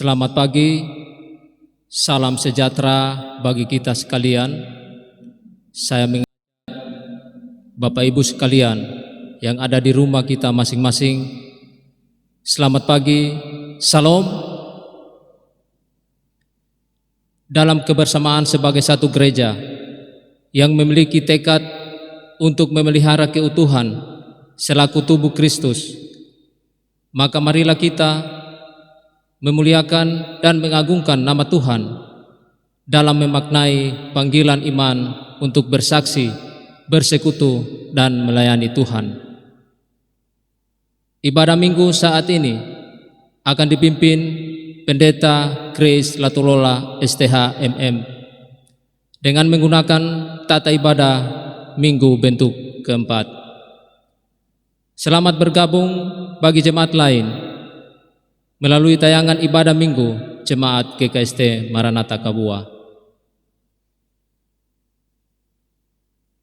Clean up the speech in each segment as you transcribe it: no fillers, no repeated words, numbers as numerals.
Selamat pagi, salam sejahtera bagi kita sekalian. Saya mengajak Bapak Ibu sekalian yang ada di rumah kita masing-masing. Selamat pagi, salam. Dalam kebersamaan sebagai satu gereja yang memiliki tekad untuk memelihara keutuhan selaku tubuh Kristus, maka marilah kita memuliakan dan mengagungkan nama Tuhan dalam memaknai panggilan iman untuk bersaksi, bersekutu, dan melayani Tuhan. Ibadah minggu saat ini akan dipimpin Pendeta Grace Latulola STH MM dengan menggunakan tata ibadah minggu bentuk keempat. Selamat bergabung bagi jemaat lain melalui tayangan ibadah minggu Jemaat GKST Maranatha Kabua.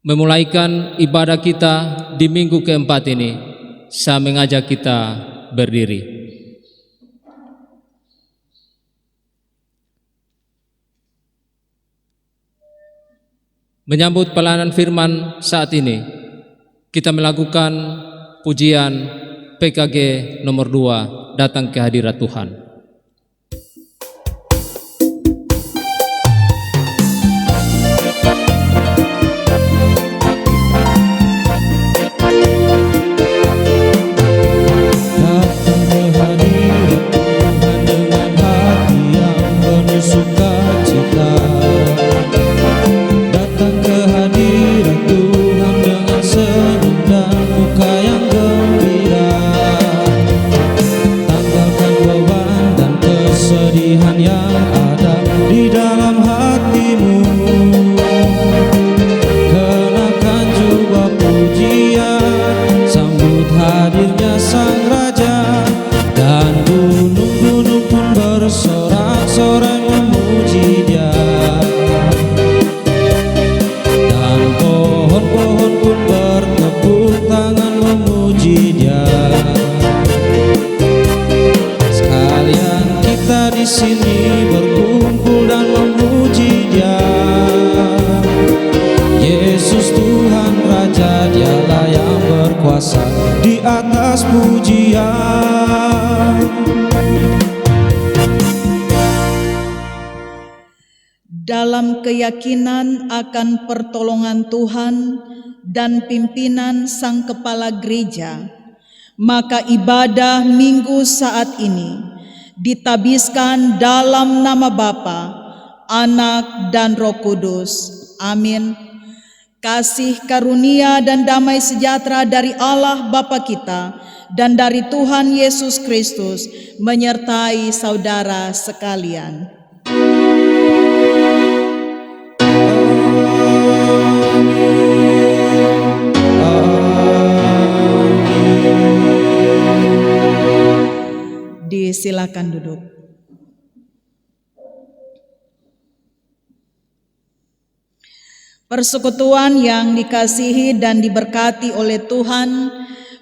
Memulaikan ibadah kita di minggu keempat ini, saya mengajak kita berdiri. Menyambut pelayanan firman saat ini, kita melakukan pujian PKG nomor 2, Datang ke Hadirat Tuhan. Di atas pujian. Dalam keyakinan akan pertolongan Tuhan dan pimpinan Sang Kepala Gereja, maka ibadah minggu saat ini ditabiskan dalam nama Bapa, Anak, dan Roh Kudus. Amin. Kasih karunia dan damai sejahtera dari Allah Bapa kita dan dari Tuhan Yesus Kristus menyertai saudara sekalian. Disilakan duduk. Persekutuan yang dikasihi dan diberkati oleh Tuhan,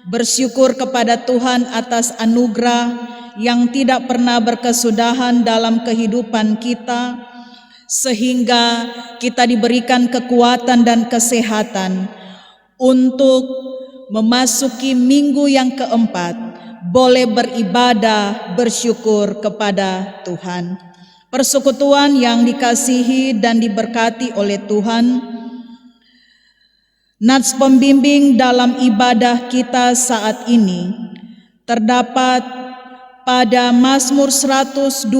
bersyukur kepada Tuhan atas anugerah yang tidak pernah berkesudahan dalam kehidupan kita, sehingga kita diberikan kekuatan dan kesehatan untuk memasuki minggu yang keempat, boleh beribadah, bersyukur kepada Tuhan. Persekutuan yang dikasihi dan diberkati oleh Tuhan, nats pembimbing dalam ibadah kita saat ini terdapat pada Mazmur 121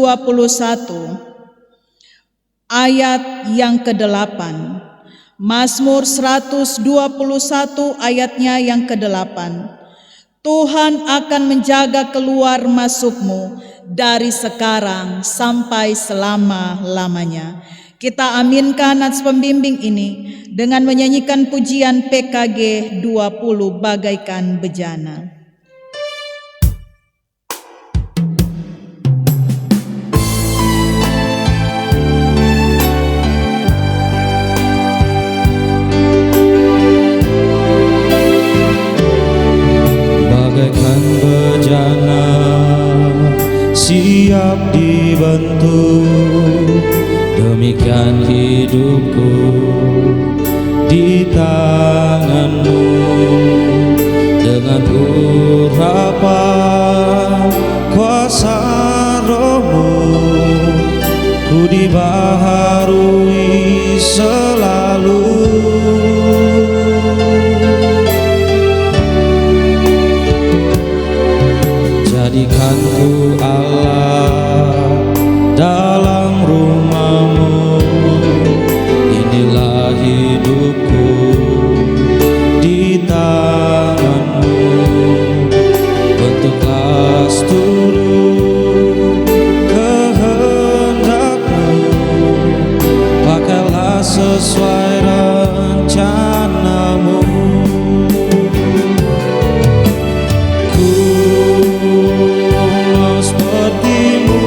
ayat yang ke-8. Mazmur 121 ayatnya yang ke-8. Tuhan akan menjaga keluar masukmu dari sekarang sampai selama-lamanya. Kita aminkan nats pembimbing ini dengan menyanyikan pujian PKG 20 bagaikan bejana. Bagaikan bejana siap di dibaharui selalu. Jadikan ku Allah dalam rumah-Mu, inilah hidupku di tangan-Mu. Bentuklah seluruh kehendak-Mu, pakailah sesuai rencana-Mu. Ku mau seperti-Mu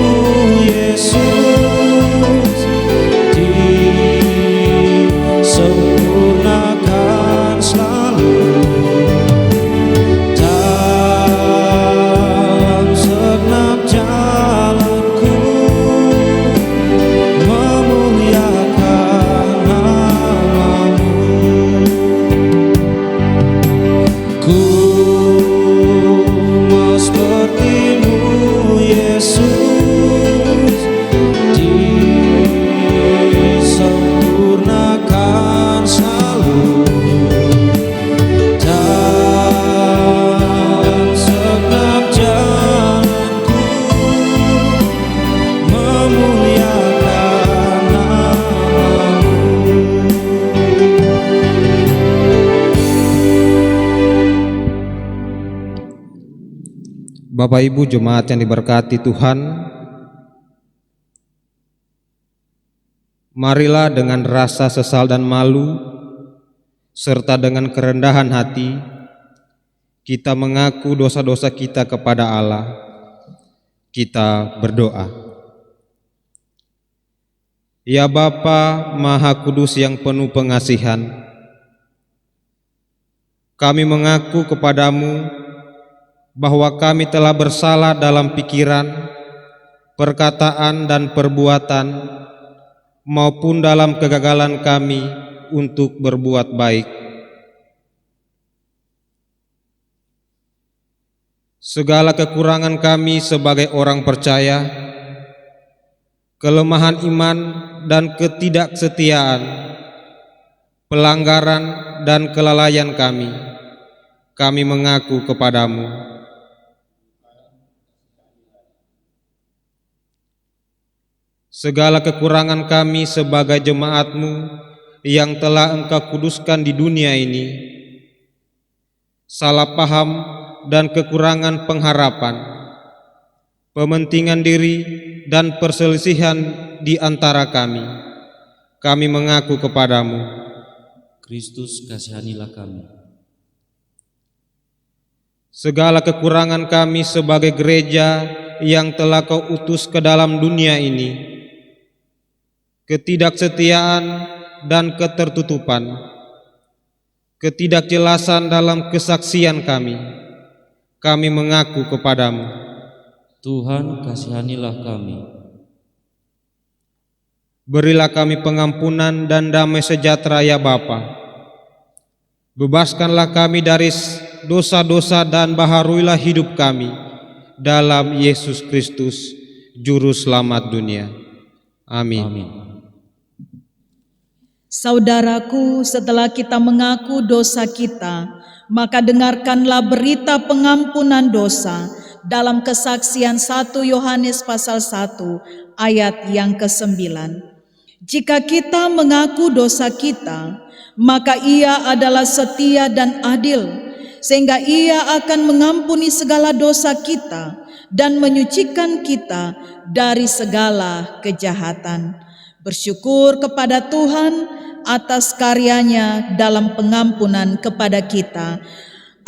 Yesus, disempurnakan selalu dalam segenap jalanku, memuliakan nama-Mu. Ku mau seperti-Mu Yesus, disempurnakan selalu dalam segenap jalanku, memuliakan nama-Mu. Bapak Ibu jemaat yang diberkati Tuhan, marilah dengan rasa sesal dan malu serta dengan kerendahan hati kita mengaku dosa-dosa kita kepada Allah. Kita berdoa. Ya Bapa Maha Kudus yang penuh pengasihan, kami mengaku kepadamu bahwa kami telah bersalah dalam pikiran, perkataan dan perbuatan, maupun dalam kegagalan kami untuk berbuat baik. Segala kekurangan kami sebagai orang percaya, kelemahan iman dan ketidaksetiaan, pelanggaran dan kelalaian kami mengaku kepadamu. Segala kekurangan kami sebagai jemaat-Mu yang telah Engkau kuduskan di dunia ini, salah paham dan kekurangan pengharapan, pementingan diri dan perselisihan di antara kami mengaku kepadamu. Kristus, kasihanilah kami. Segala kekurangan kami sebagai gereja yang telah Kau utus ke dalam dunia ini, ketidaksetiaan dan ketertutupan, ketidakjelasan dalam kesaksian kami mengaku kepadamu. Tuhan, kasihanilah kami. Berilah kami pengampunan dan damai sejahtera ya Bapa. Bebaskanlah kami dari dosa-dosa dan baharuilah hidup kami dalam Yesus Kristus, Juru Selamat dunia. Amin. Amin. Saudaraku, setelah kita mengaku dosa kita, maka dengarkanlah berita pengampunan dosa dalam kesaksian 1 Yohanes pasal 1 ayat yang ke-9. Jika kita mengaku dosa kita, maka Ia adalah setia dan adil, sehingga Ia akan mengampuni segala dosa kita dan menyucikan kita dari segala kejahatan. Bersyukur kepada Tuhan atas karyanya dalam pengampunan kepada kita.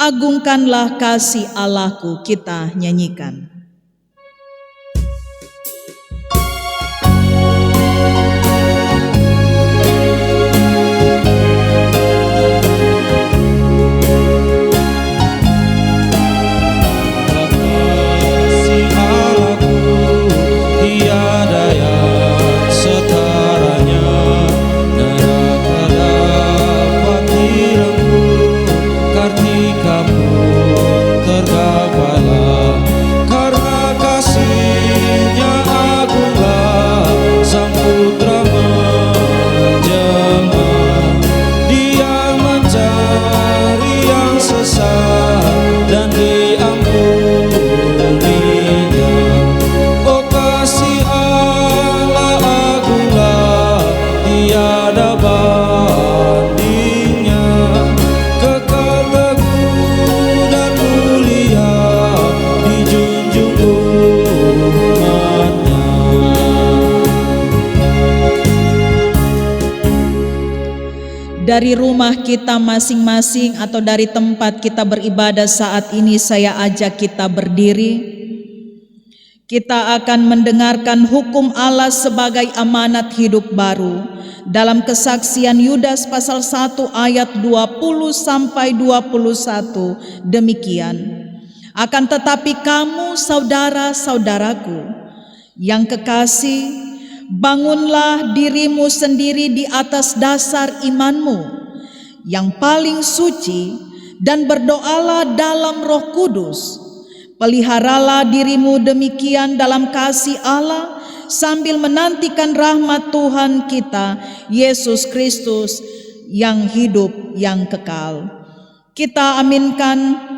Agungkanlah kasih Allahku, kita nyanyikan. Karena kasih-Nya agunglah, Sang dari rumah kita masing-masing atau dari tempat kita beribadah saat ini, saya ajak kita berdiri. Kita akan mendengarkan hukum Allah sebagai amanat hidup baru dalam kesaksian Yudas pasal 1 ayat 20 sampai 21 demikian. Akan tetapi kamu saudara-saudaraku yang kekasih, bangunlah dirimu sendiri di atas dasar imanmu yang paling suci dan berdoalah dalam Roh Kudus. Peliharalah dirimu demikian dalam kasih Allah sambil menantikan rahmat Tuhan kita Yesus Kristus yang hidup yang kekal. Kita aminkan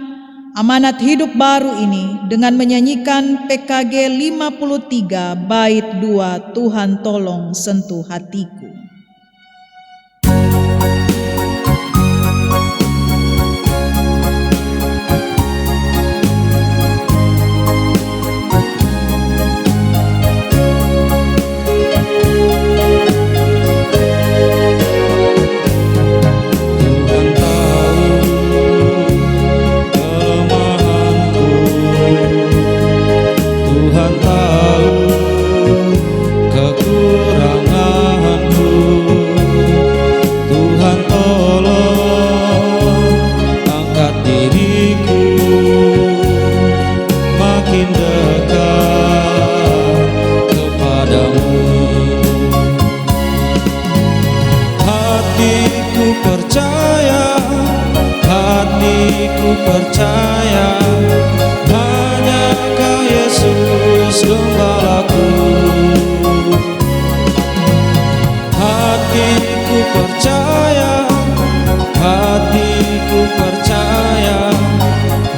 amanat hidup baru ini dengan menyanyikan PKG 53 bait 2, Tuhan tolong sentuh hatiku. Percaya hanya Kau Yesus Gembalaku. Hatiku percaya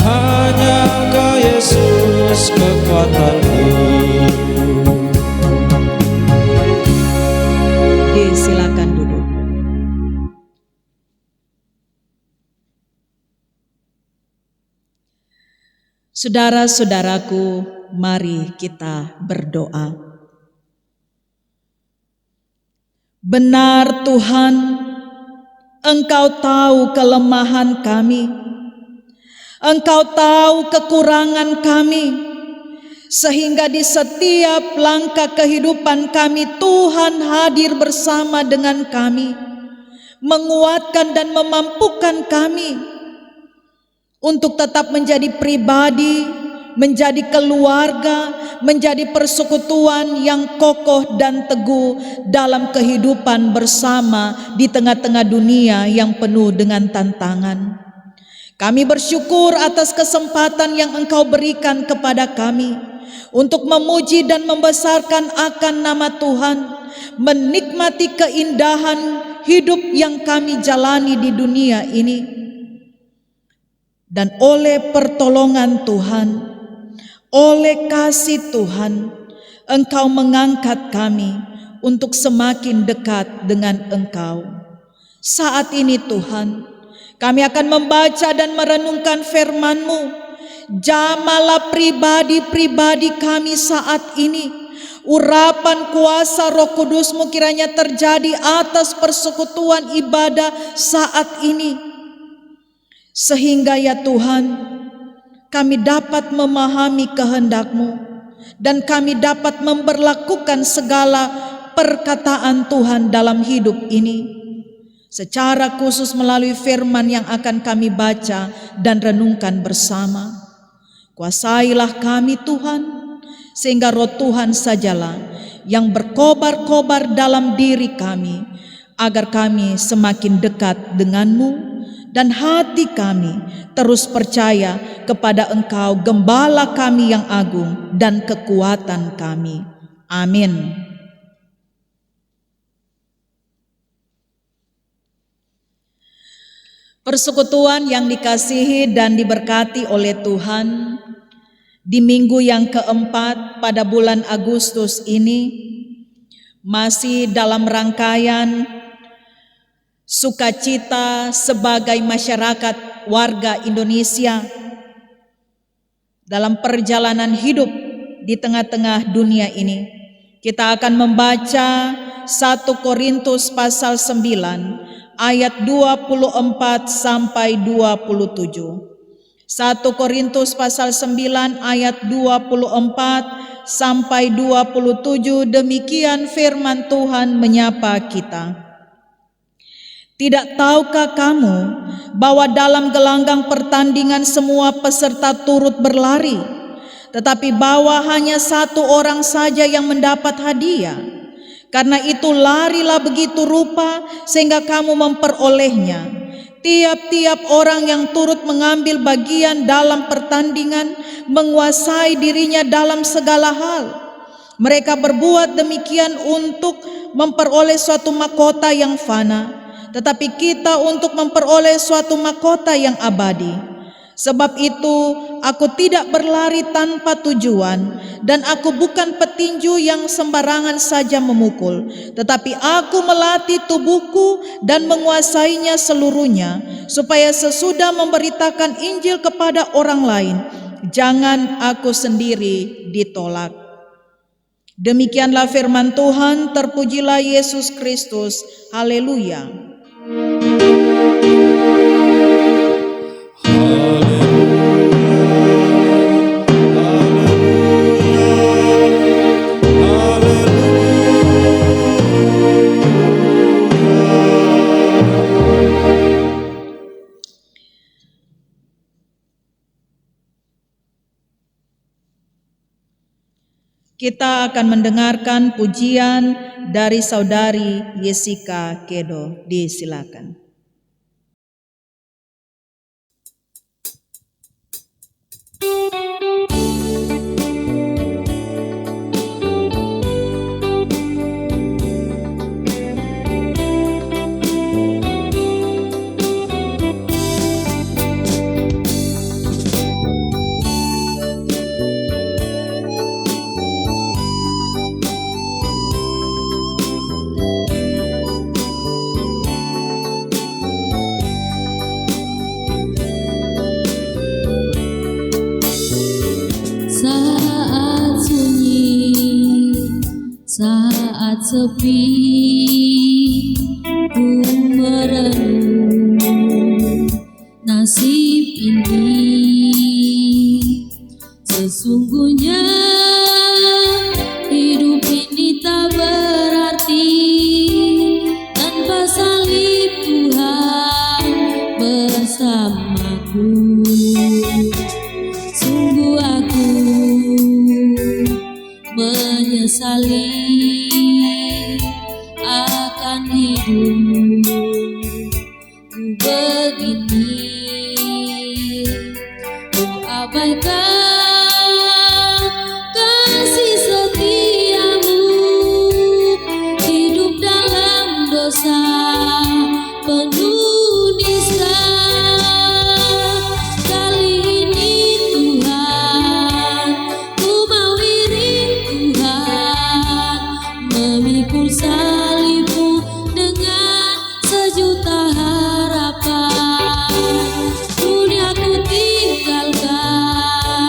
hanya Kau Yesus kekuatanku. Silakan duduk. Saudara-saudaraku, mari kita berdoa. Benar Tuhan, Engkau tahu kelemahan kami, Engkau tahu kekurangan kami, sehingga di setiap langkah kehidupan kami Tuhan hadir bersama dengan kami, menguatkan dan memampukan kami untuk tetap menjadi pribadi, menjadi keluarga, menjadi persekutuan yang kokoh dan teguh dalam kehidupan bersama di tengah-tengah dunia yang penuh dengan tantangan. Kami bersyukur atas kesempatan yang Engkau berikan kepada kami untuk memuji dan membesarkan akan nama Tuhan, menikmati keindahan hidup yang kami jalani di dunia ini. Dan oleh pertolongan Tuhan, oleh kasih Tuhan, Engkau mengangkat kami untuk semakin dekat dengan Engkau. Saat ini Tuhan, kami akan membaca dan merenungkan firman-Mu. Jamalah pribadi-pribadi kami saat ini. Urapan kuasa Roh Kudus-Mu kiranya terjadi atas persekutuan ibadah saat ini. Sehingga ya Tuhan, kami dapat memahami kehendak-Mu dan kami dapat memperlakukan segala perkataan Tuhan dalam hidup ini, secara khusus melalui firman yang akan kami baca dan renungkan bersama. Kuasailah kami Tuhan, sehingga Roh Tuhan sajalah yang berkobar-kobar dalam diri kami, agar kami semakin dekat dengan-Mu dan hati kami terus percaya kepada Engkau, Gembala kami yang agung dan kekuatan kami. Amin. Persekutuan yang dikasihi dan diberkati oleh Tuhan, di minggu yang keempat pada bulan Agustus ini, masih dalam rangkaian sukacita sebagai masyarakat warga Indonesia dalam perjalanan hidup di tengah-tengah dunia ini. Kita akan membaca 1 Korintus pasal 9 ayat 24 sampai 27. 1 Korintus pasal 9 ayat 24 sampai 27, demikian firman Tuhan menyapa kita. Tidak tahukah kamu bahwa dalam gelanggang pertandingan semua peserta turut berlari, tetapi bahwa hanya satu orang saja yang mendapat hadiah? Karena itu larilah begitu rupa sehingga kamu memperolehnya. Tiap-tiap orang yang turut mengambil bagian dalam pertandingan menguasai dirinya dalam segala hal. Mereka berbuat demikian untuk memperoleh suatu mahkota yang fana, tetapi kita untuk memperoleh suatu mahkota yang abadi. Sebab itu aku tidak berlari tanpa tujuan, dan aku bukan petinju yang sembarangan saja memukul, tetapi aku melatih tubuhku dan menguasainya seluruhnya, supaya sesudah memberitakan Injil kepada orang lain, jangan aku sendiri ditolak. Demikianlah firman Tuhan, terpujilah Yesus Kristus. Haleluya. Kita akan mendengarkan pujian dari saudari Yesika Kedo. Disilakan. Saat sunyi, saat sepi, ku merenung nasib ini. Sesungguhnya hidup ini tak berarti tanpa salib Tuhan bersamaku. Sungguh aku menyesali akan hidupku begini. Ku abaikan kasih setiamu, hidup dalam dosa penuh nista. Salibmu dengan sejuta harapan, dunia ku tinggalkan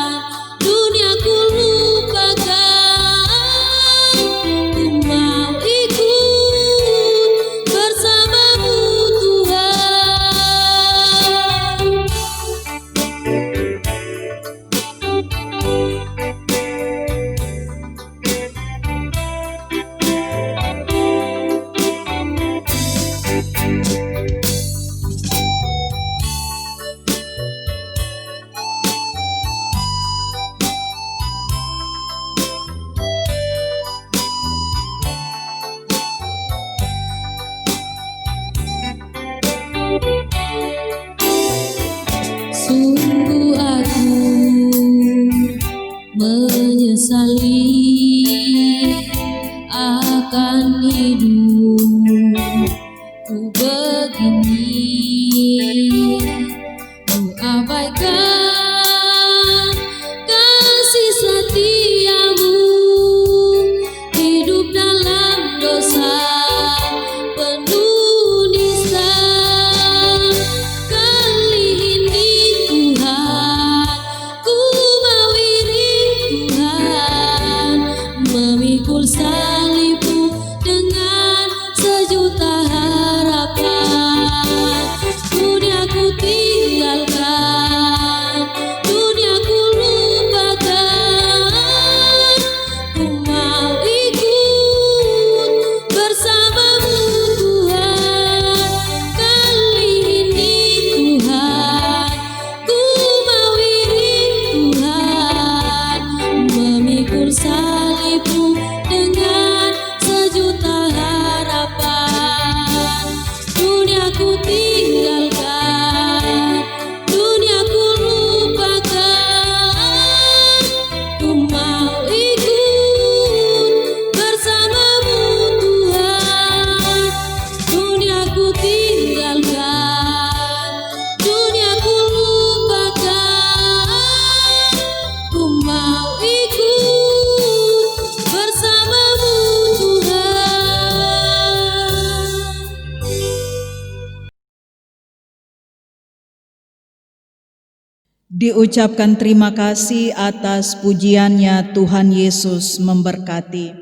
Diucapkan terima kasih atas pujiannya. Tuhan Yesus memberkati.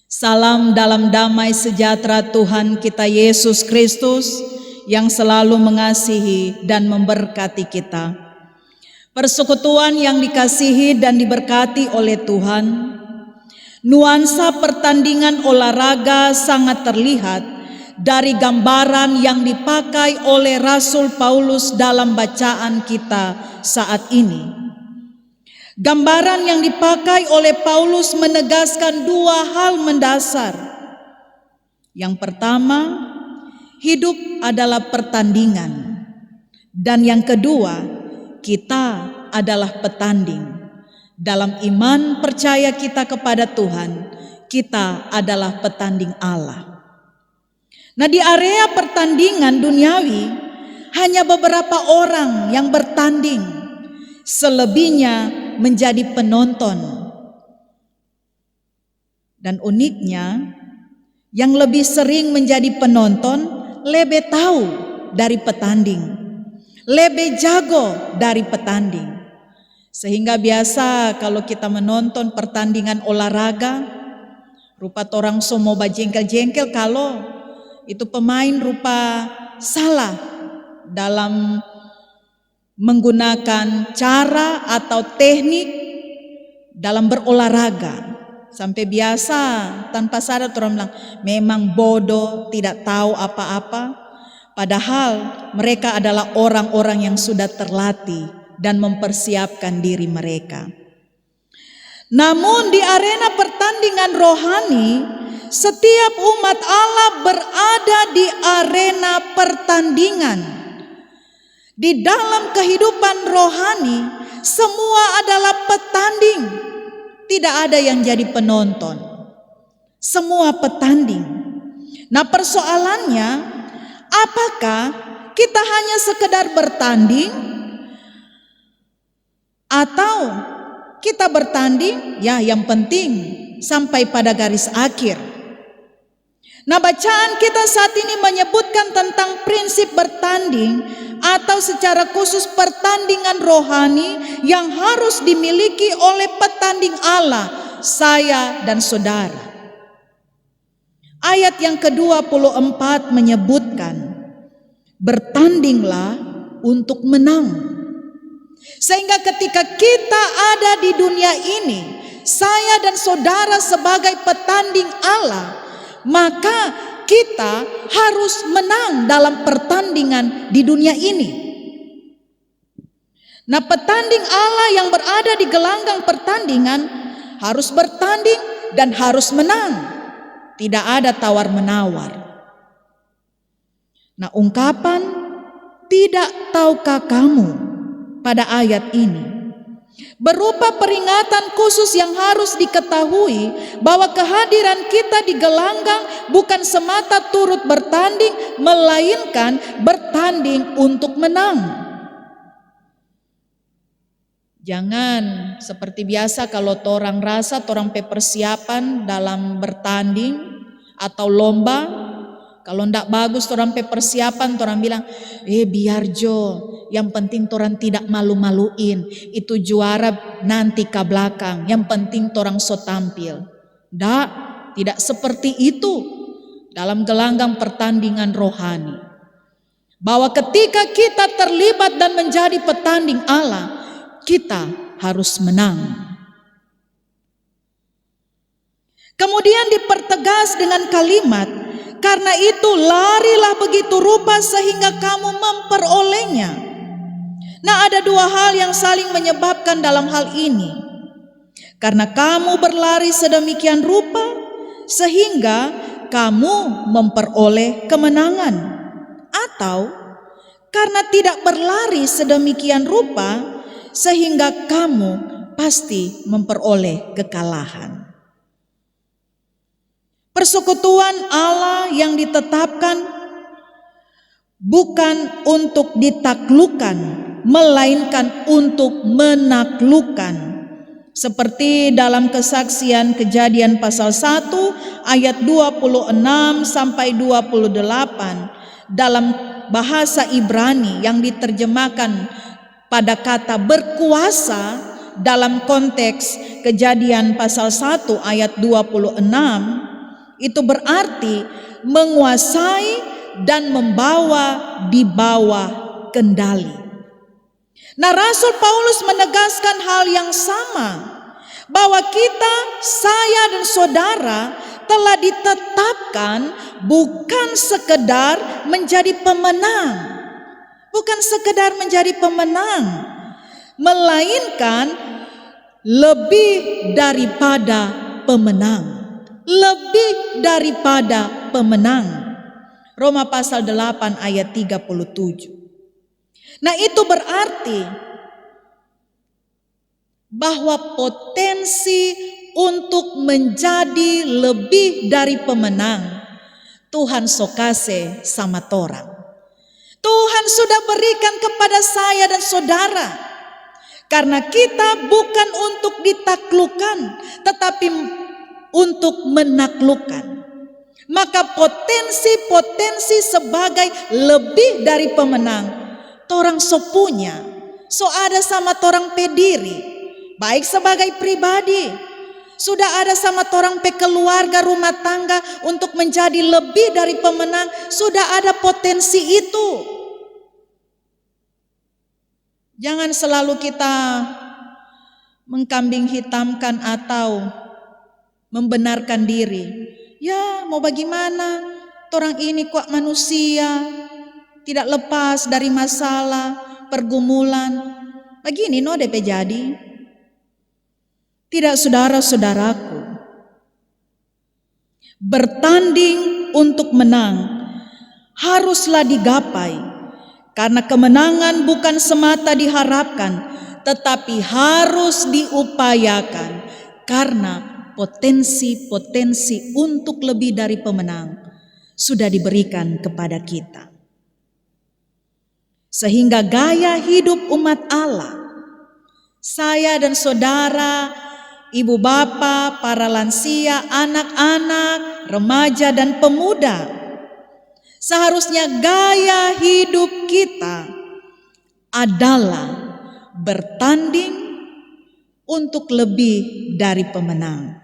Salam dalam damai sejahtera Tuhan kita Yesus Kristus yang selalu mengasihi dan memberkati kita. Persekutuan yang dikasihi dan diberkati oleh Tuhan, nuansa pertandingan olahraga sangat terlihat dari gambaran yang dipakai oleh Rasul Paulus dalam bacaan kita saat ini. Gambaran yang dipakai oleh Paulus menegaskan dua hal mendasar. Yang pertama, hidup adalah pertandingan. Dan yang kedua, kita adalah petanding. Dalam iman percaya kita kepada Tuhan, kita adalah petanding Allah. Nah, di area pertandingan duniawi hanya beberapa orang yang bertanding, selebihnya menjadi penonton. Dan uniknya, yang lebih sering menjadi penonton lebih tahu dari petanding, lebih jago dari petanding. Sehingga biasa kalau kita menonton pertandingan olahraga, rupa orang semua bajengkel-jengkel kalau itu pemain rupa salah dalam menggunakan cara atau teknik dalam berolahraga. Sampai biasa tanpa sadar orang bilang memang bodoh, tidak tahu apa-apa. Padahal mereka adalah orang-orang yang sudah terlatih dan mempersiapkan diri mereka. Namun di arena pertandingan rohani, setiap umat Allah berada di arena pertandingan. Di dalam kehidupan rohani, semua adalah petanding. Tidak ada yang jadi penonton. Semua petanding. Nah, persoalannya, apakah kita hanya sekedar bertanding atau kita bertanding ya yang penting sampai pada garis akhir. Nah, bacaan kita saat ini menyebutkan tentang prinsip bertanding atau secara khusus pertandingan rohani yang harus dimiliki oleh petanding Allah, saya dan saudara. Ayat yang ke-24 menyebutkan, bertandinglah untuk menang. Sehingga ketika kita ada di dunia ini, saya dan saudara sebagai petanding Allah, maka kita harus menang dalam pertandingan di dunia ini. Nah, petanding Allah yang berada di gelanggang pertandingan harus bertanding dan harus menang. Tidak ada tawar-menawar. Nah, ungkapan tidak tahukah kamu pada ayat ini berupa peringatan khusus yang harus diketahui bahwa kehadiran kita di gelanggang bukan semata turut bertanding, melainkan bertanding untuk menang. Jangan seperti biasa kalau orang rasa orang persiapan dalam bertanding atau lomba. Kalau ndak bagus orang persiapan, orang bilang, biar Jo, yang penting orang tidak malu-maluin, itu juara nanti ke belakang, yang penting orang so tampil. Ndak, tidak seperti itu dalam gelanggang pertandingan rohani. Bahwa ketika kita terlibat dan menjadi petanding Allah, kita harus menang. Kemudian dipertegas dengan kalimat, karena itu larilah begitu rupa sehingga kamu memperolehnya. Nah, ada dua hal yang saling menyebabkan dalam hal ini. Karena kamu berlari sedemikian rupa sehingga kamu memperoleh kemenangan. Atau karena tidak berlari sedemikian rupa sehingga kamu pasti memperoleh kekalahan. Persekutuan Allah yang ditetapkan bukan untuk ditaklukkan, melainkan untuk menaklukkan. Seperti dalam kesaksian Kejadian pasal 1 ayat 26 sampai 28 dalam bahasa Ibrani yang diterjemahkan pada kata berkuasa dalam konteks Kejadian pasal 1 ayat 26 itu berarti menguasai dan membawa di bawah kendali. Nah, Rasul Paulus menegaskan hal yang sama, bahwa kita, saya dan saudara telah ditetapkan bukan sekedar menjadi pemenang, bukan sekedar menjadi pemenang, melainkan lebih daripada pemenang, lebih daripada pemenang. Roma pasal 8 ayat 37. Nah, itu berarti bahwa potensi untuk menjadi lebih dari pemenang Tuhan sokase sama torang. Tuhan sudah berikan kepada saya dan saudara, karena kita bukan untuk ditaklukkan, tetapi untuk menaklukkan. Maka potensi-potensi sebagai lebih dari pemenang torang so punya, so ada sama torang pediri, baik sebagai pribadi, sudah ada sama torang pe keluarga rumah tangga untuk menjadi lebih dari pemenang, sudah ada potensi itu. Jangan selalu kita mengkambing hitamkan atau membenarkan diri. Ya, mau bagaimana? Torang ini kok manusia, tidak lepas dari masalah, pergumulan. Begini no DP jadi. Tidak, saudara-saudaraku. Bertanding untuk menang haruslah digapai, karena kemenangan bukan semata diharapkan, tetapi harus diupayakan, karena potensi-potensi untuk lebih dari pemenang sudah diberikan kepada kita. Sehingga gaya hidup umat Allah, saya dan saudara, ibu bapa, para lansia, anak-anak, remaja dan pemuda, seharusnya gaya hidup kita adalah bertanding untuk lebih dari pemenang.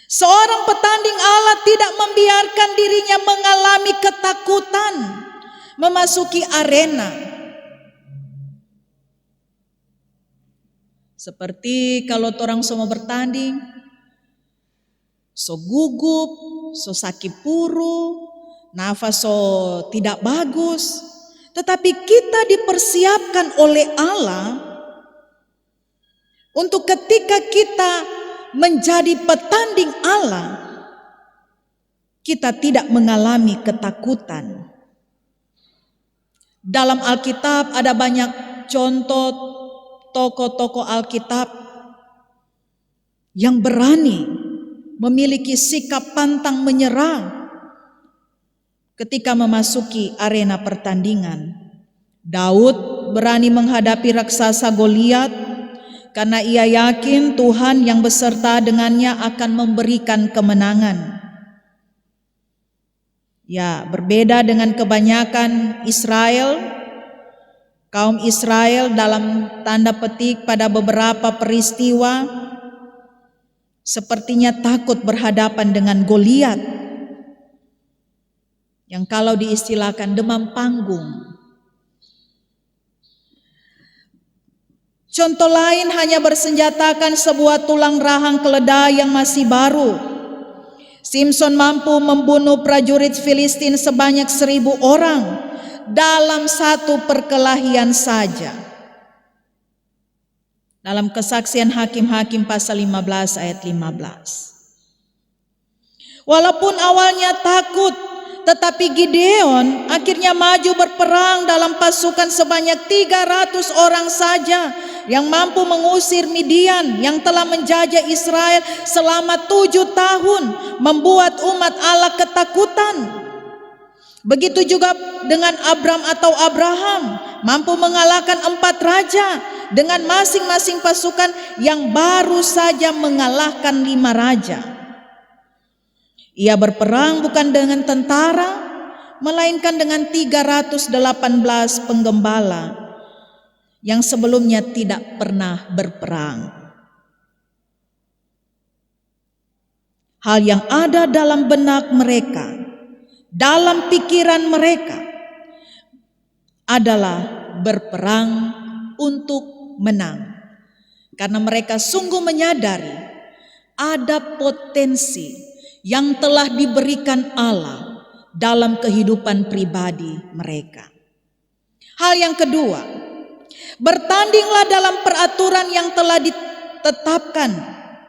Seorang petanding Allah tidak membiarkan dirinya mengalami ketakutan memasuki arena. Seperti kalau orang semua bertanding, so gugup, so sakit puru, nafas so tidak bagus. Tetapi kita dipersiapkan oleh Allah untuk ketika kita menjadi petanding Allah, kita tidak mengalami ketakutan. Dalam Alkitab ada banyak contoh tokoh-tokoh Alkitab yang berani memiliki sikap pantang menyerah ketika memasuki arena pertandingan. Daud berani menghadapi raksasa Goliat karena ia yakin Tuhan yang beserta dengannya akan memberikan kemenangan. Ya, berbeda dengan kebanyakan Israel, kaum Israel dalam tanda petik pada beberapa peristiwa sepertinya takut berhadapan dengan Goliat yang kalau diistilahkan demam panggung. Contoh lain hanya bersenjatakan sebuah tulang rahang keledai yang masih baru. Simson mampu membunuh prajurit Filistin sebanyak 1.000 orang dalam satu perkelahian saja. Dalam kesaksian Hakim-Hakim pasal 15 ayat 15. Walaupun awalnya takut, tetapi Gideon akhirnya maju berperang dalam pasukan sebanyak 300 orang saja yang mampu mengusir Midian yang telah menjajah Israel selama 7 tahun, membuat umat Allah ketakutan. Begitu juga dengan Abram atau Abraham, mampu mengalahkan 4 raja dengan masing-masing pasukan yang baru saja mengalahkan 5 raja. Ia berperang bukan dengan tentara, melainkan dengan 318 penggembala yang sebelumnya tidak pernah berperang. Hal yang ada dalam benak mereka, dalam pikiran mereka adalah berperang untuk menang. Karena mereka sungguh menyadari ada potensi yang telah diberikan Allah dalam kehidupan pribadi mereka. Hal yang kedua, bertandinglah dalam peraturan yang telah ditetapkan,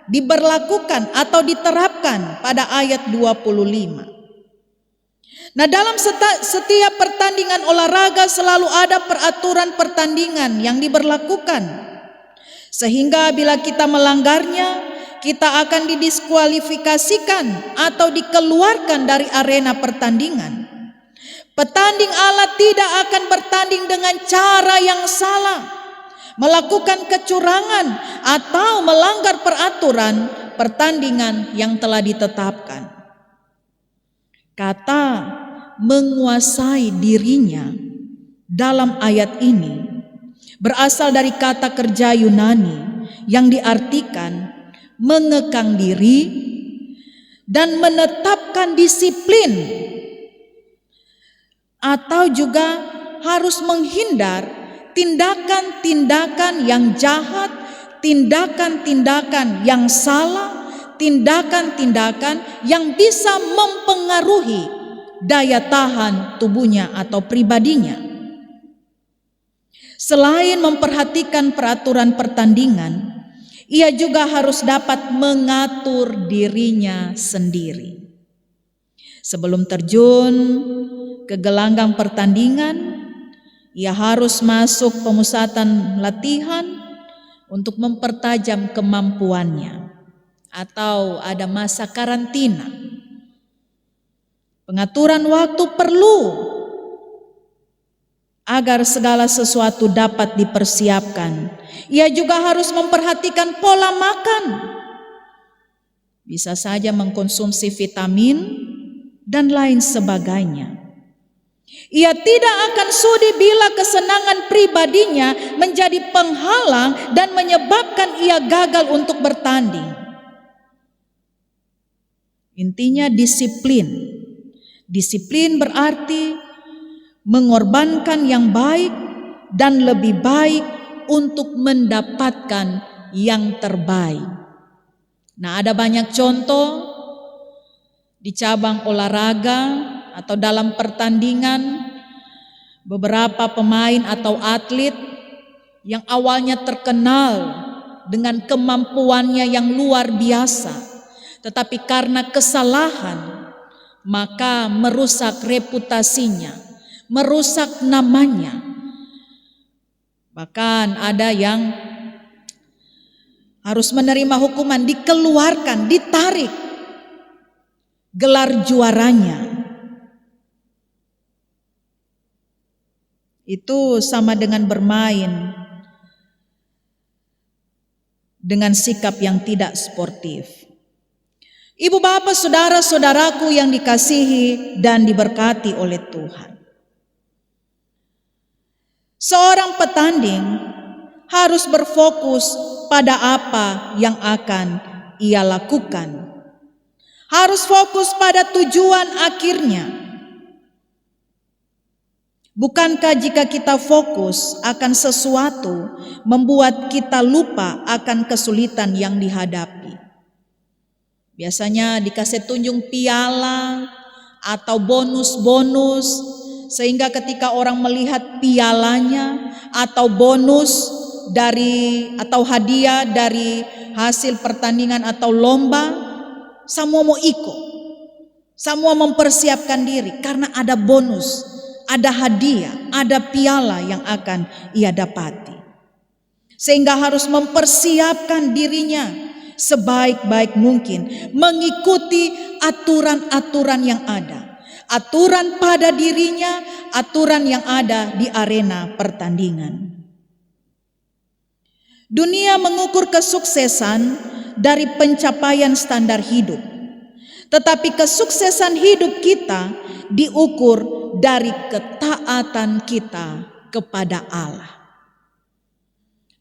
diberlakukan atau diterapkan pada ayat 25. Nah, dalam setiap pertandingan olahraga selalu ada peraturan pertandingan yang diberlakukan. Sehingga bila kita melanggarnya, kita akan didiskualifikasikan atau dikeluarkan dari arena pertandingan. Petanding alat tidak akan bertanding dengan cara yang salah, melakukan kecurangan atau melanggar peraturan pertandingan yang telah ditetapkan. Kata menguasai dirinya dalam ayat ini berasal dari kata kerja Yunani yang diartikan mengekang diri dan menetapkan disiplin, atau juga harus menghindar tindakan-tindakan yang jahat, tindakan-tindakan yang salah, tindakan-tindakan yang bisa mempengaruhi daya tahan tubuhnya atau pribadinya. Selain memperhatikan peraturan pertandingan, ia juga harus dapat mengatur dirinya sendiri. Sebelum terjun ke gelanggang pertandingan, ia harus masuk pemusatan latihan untuk mempertajam kemampuannya, atau ada masa karantina. Pengaturan waktu perlu agar segala sesuatu dapat dipersiapkan. Ia juga harus memperhatikan pola makan. Bisa saja mengkonsumsi vitamin dan lain sebagainya. Ia tidak akan sudi bila kesenangan pribadinya menjadi penghalang dan menyebabkan ia gagal untuk bertanding. Intinya disiplin. Disiplin berarti mengorbankan yang baik dan lebih baik untuk mendapatkan yang terbaik. Nah, ada banyak contoh di cabang olahraga atau dalam pertandingan, beberapa pemain atau atlet yang awalnya terkenal dengan kemampuannya yang luar biasa, tetapi karena kesalahan maka merusak reputasinya, merusak namanya. Bahkan ada yang harus menerima hukuman, dikeluarkan, ditarik gelar juaranya. Itu sama dengan bermain dengan sikap yang tidak sportif. Ibu bapak saudara-saudaraku yang dikasihi dan diberkati oleh Tuhan. Seorang petanding harus berfokus pada apa yang akan ia lakukan. Harus fokus pada tujuan akhirnya. Bukankah jika kita fokus akan sesuatu membuat kita lupa akan kesulitan yang dihadapi? Biasanya dikasih tunjung piala atau bonus-bonus, sehingga ketika orang melihat pialanya atau bonus dari atau hadiah dari hasil pertandingan atau lomba, semua mau ikut, semua mempersiapkan diri karena ada bonus, ada hadiah, ada piala yang akan ia dapati. Sehingga harus mempersiapkan dirinya sebaik-baik mungkin, mengikuti aturan-aturan yang ada, aturan pada dirinya, aturan yang ada di arena pertandingan. Dunia mengukur kesuksesan dari pencapaian standar hidup, tetapi kesuksesan hidup kita diukur dari ketaatan kita kepada Allah.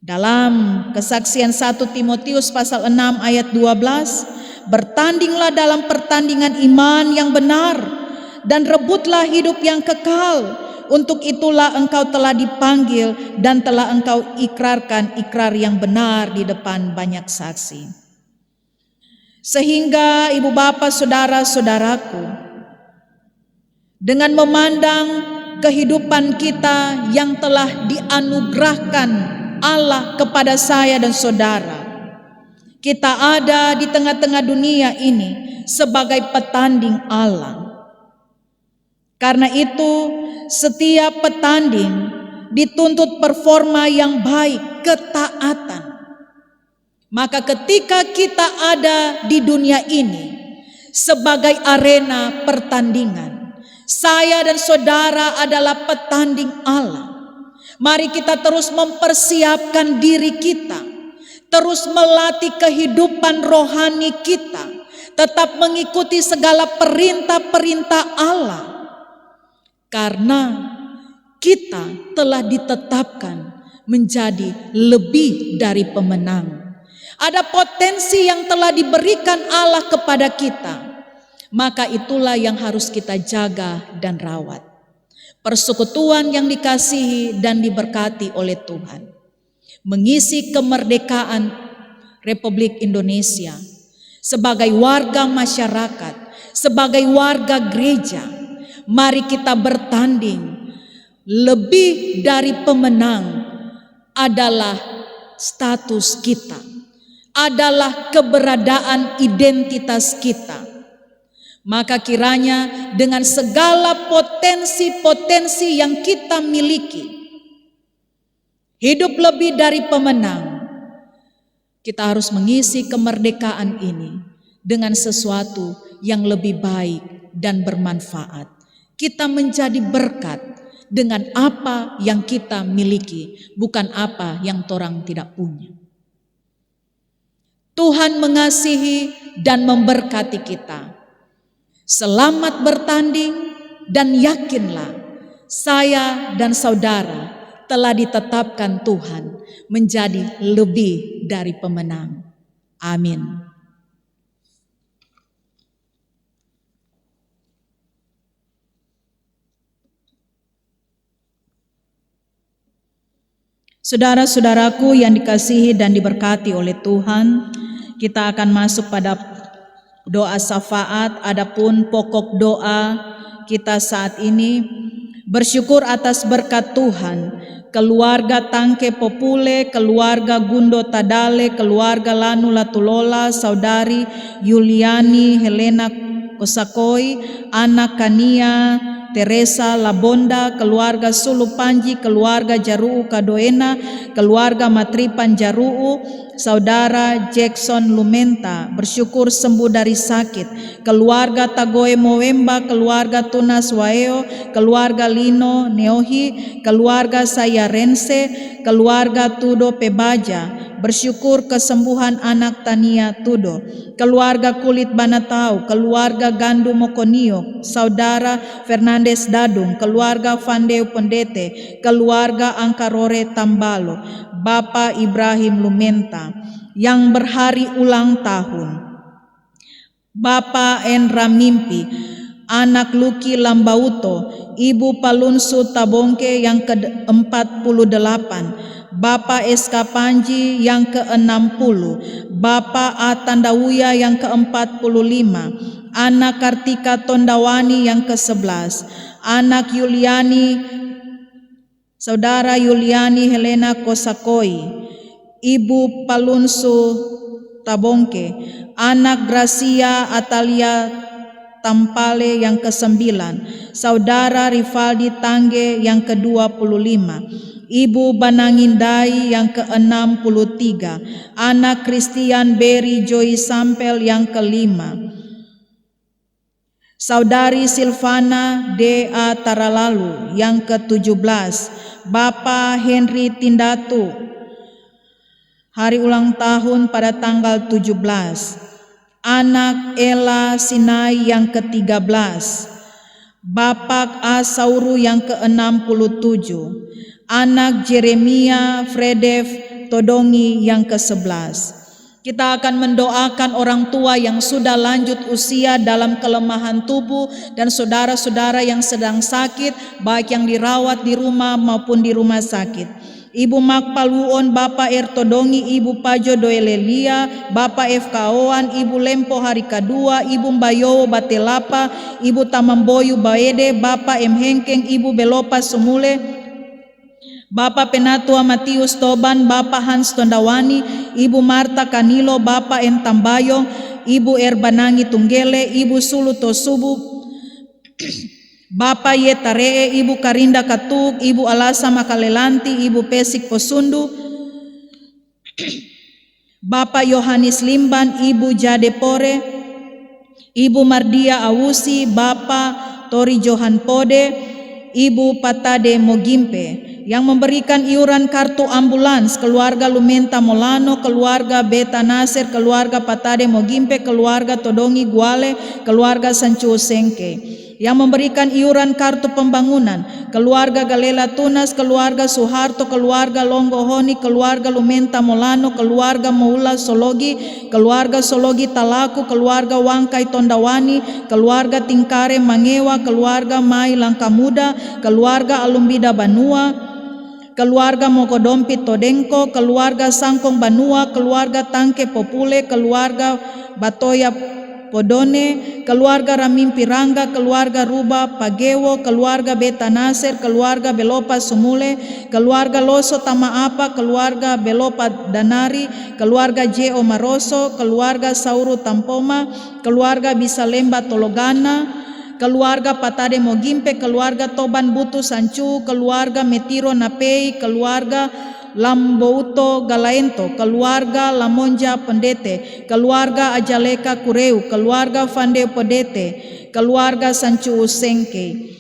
Dalam kesaksian 1 Timotius pasal 6 ayat 12, bertandinglah dalam pertandingan iman yang benar dan rebutlah hidup yang kekal. Untuk itulah engkau telah dipanggil dan telah engkau ikrarkan ikrar yang benar di depan banyak saksi. Sehingga ibu bapa saudara-saudaraku, dengan memandang kehidupan kita yang telah dianugerahkan Allah kepada saya dan saudara, kita ada di tengah-tengah dunia ini sebagai petanding Allah. Karena itu, setiap petanding dituntut performa yang baik, ketaatan. Maka ketika kita ada di dunia ini sebagai arena pertandingan, saya dan saudara adalah petanding Allah. Mari kita terus mempersiapkan diri kita, terus melatih kehidupan rohani kita, tetap mengikuti segala perintah-perintah Allah. Karena kita telah ditetapkan menjadi lebih dari pemenang. Ada potensi yang telah diberikan Allah kepada kita. Maka itulah yang harus kita jaga dan rawat. Persekutuan yang dikasihi dan diberkati oleh Tuhan, mengisi kemerdekaan Republik Indonesia sebagai warga masyarakat, sebagai warga gereja. Mari kita bertanding. Lebih dari pemenang adalah status kita, adalah keberadaan identitas kita. Maka kiranya dengan segala potensi-potensi yang kita miliki, hidup lebih dari pemenang, kita harus mengisi kemerdekaan ini dengan sesuatu yang lebih baik dan bermanfaat. Kita menjadi berkat dengan apa yang kita miliki, bukan apa yang orang tidak punya. Tuhan mengasihi dan memberkati kita. Selamat bertanding dan yakinlah saya dan saudara telah ditetapkan Tuhan menjadi lebih dari pemenang. Amin. Saudara-saudaraku yang dikasihi dan diberkati oleh Tuhan, kita akan masuk pada doa syafaat. Adapun pokok doa kita saat ini, bersyukur atas berkat Tuhan, keluarga Tangke Popule, keluarga Gundo Tadale, keluarga Lanu Latulola, saudari Yuliani Helena Kosakoi, anak Kania Teresa Labonda, keluarga Sulu Panji, keluarga Jaruu Kadoena, keluarga Matripan Jaruu, saudara Jackson Lumenta, bersyukur sembuh dari sakit, keluarga Tagoe Mowemba, keluarga Tunas Waeo, keluarga Lino Neohi, keluarga Saya Rense, keluarga Tudo Pebaja, bersyukur kesembuhan anak Tania Tudo, keluarga Kulit Banatau, keluarga Gandu Mokonio, saudara Fernandes Dadung, keluarga Fandeu Pendete, keluarga Angkarore Tambalo, Bapak Ibrahim Lumenta yang berhari ulang tahun, Bapak Endra Mimpi, anak Luki Lambauto, Ibu Palunsu Tabongke yang ke-48, Bapak SK Panji yang ke-60, Bapak A Tandawuya yang ke-45, anak Kartika Tondawani yang ke-11, anak Yuliani, saudara Yuliani Helena Kosakoi, Ibu Palunsu Tabongke, anak Gracia Atalia Tampale yang ke-9, saudara Rivaldi Tangge yang ke-25, Ibu Banangindai yang ke-63, anak Christian Berry Joy Sampel yang ke-5, saudari Silvana D.A. Taralalu yang ke-17, Bapak Henry Tindatu, hari ulang tahun pada tanggal 17, anak Ella Sinai yang ke-13, Bapak A. Sauru yang ke-67, anak Jeremia Fredev Todongi yang ke-11. Kita akan mendoakan orang tua yang sudah lanjut usia dalam kelemahan tubuh dan saudara-saudara yang sedang sakit, baik yang dirawat di rumah maupun di rumah sakit. Ibu Makpal Wuon, Bapak Ertodongi, Ibu Pajo Doelelia, Bapak FKOan, Ibu Lempo Hari Kedua, Ibu Mbayowo Batelapa, Ibu Tamamboyu Baede, Bapak M Hengkeng, Ibu Belopa Sumule, Bapak Penatua Matius Toban, Bapak Hans Tondawani, Ibu Marta Kanilo, Bapak M Tambayo, Ibu Erbanangi Tunggele, Ibu Sulu Tosubu, Bapak Yetaree, Ibu Karinda Katuk, Ibu Alasa Makalelanti, Ibu Pesik Posundu, Bapak Yohanes Limban, Ibu Jade Pore, Ibu Mardia Awusi, Bapak Tori Johan Pode, Ibu Patade Mogimpe, yang memberikan iuran kartu ambulans, keluarga Lumenta Molano, keluarga Beta Nasir, keluarga Patade Mogimpe, keluarga Todongi Guale, keluarga Sancu Sengke. Yang memberikan iuran kartu pembangunan, keluarga Galela Tunas, keluarga Suharto, keluarga Longgohoni, keluarga Lumenta Molano, keluarga Moula Sologi, keluarga Sologi Talaku, keluarga Wangkai Tondawani, keluarga Tingkare Mangewa, keluarga Mai Langkamuda, keluarga Alumbida Banua, keluarga Mokodompi Todengko, keluarga Sangkong Banua, keluarga Tangke Popule, keluarga Batoya Podone, keluarga Ramimpi Rangga, keluarga Ruba Pagewo, keluarga Beta Nasir, keluarga Belopa Sumule, keluarga Loso Tamaapa, keluarga Belopa Danari, keluarga J.O. Maroso, keluarga Sauru Tampoma, keluarga Bisalemba Tologana, keluarga Patade Mogimpe, keluarga Toban Butu Sancu, keluarga Metiro Napei, keluarga Lambouto Galaento, keluarga Lamonja Pendete, keluarga Ajaleka Kureu, keluarga Fande Podete, keluarga Sancu Sengke.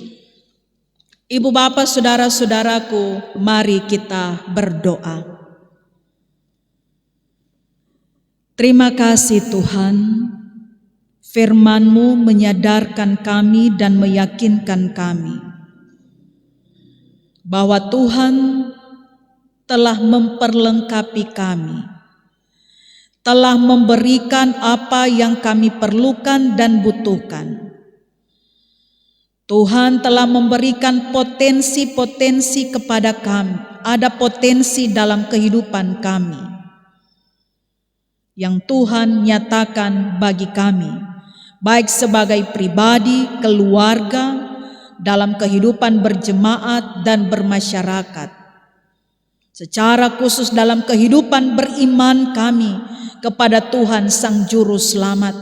Ibu bapak saudara-saudaraku, mari kita berdoa. Terima kasih Tuhan, firman-Mu menyadarkan kami dan meyakinkan kami bahwa Tuhan telah memperlengkapi kami, telah memberikan apa yang kami perlukan dan butuhkan. Tuhan telah memberikan potensi-potensi kepada kami, ada potensi dalam kehidupan kami yang Tuhan nyatakan bagi kami, baik sebagai pribadi, keluarga, dalam kehidupan berjemaat dan bermasyarakat. Secara khusus dalam kehidupan beriman kami kepada Tuhan Sang Juru Selamat,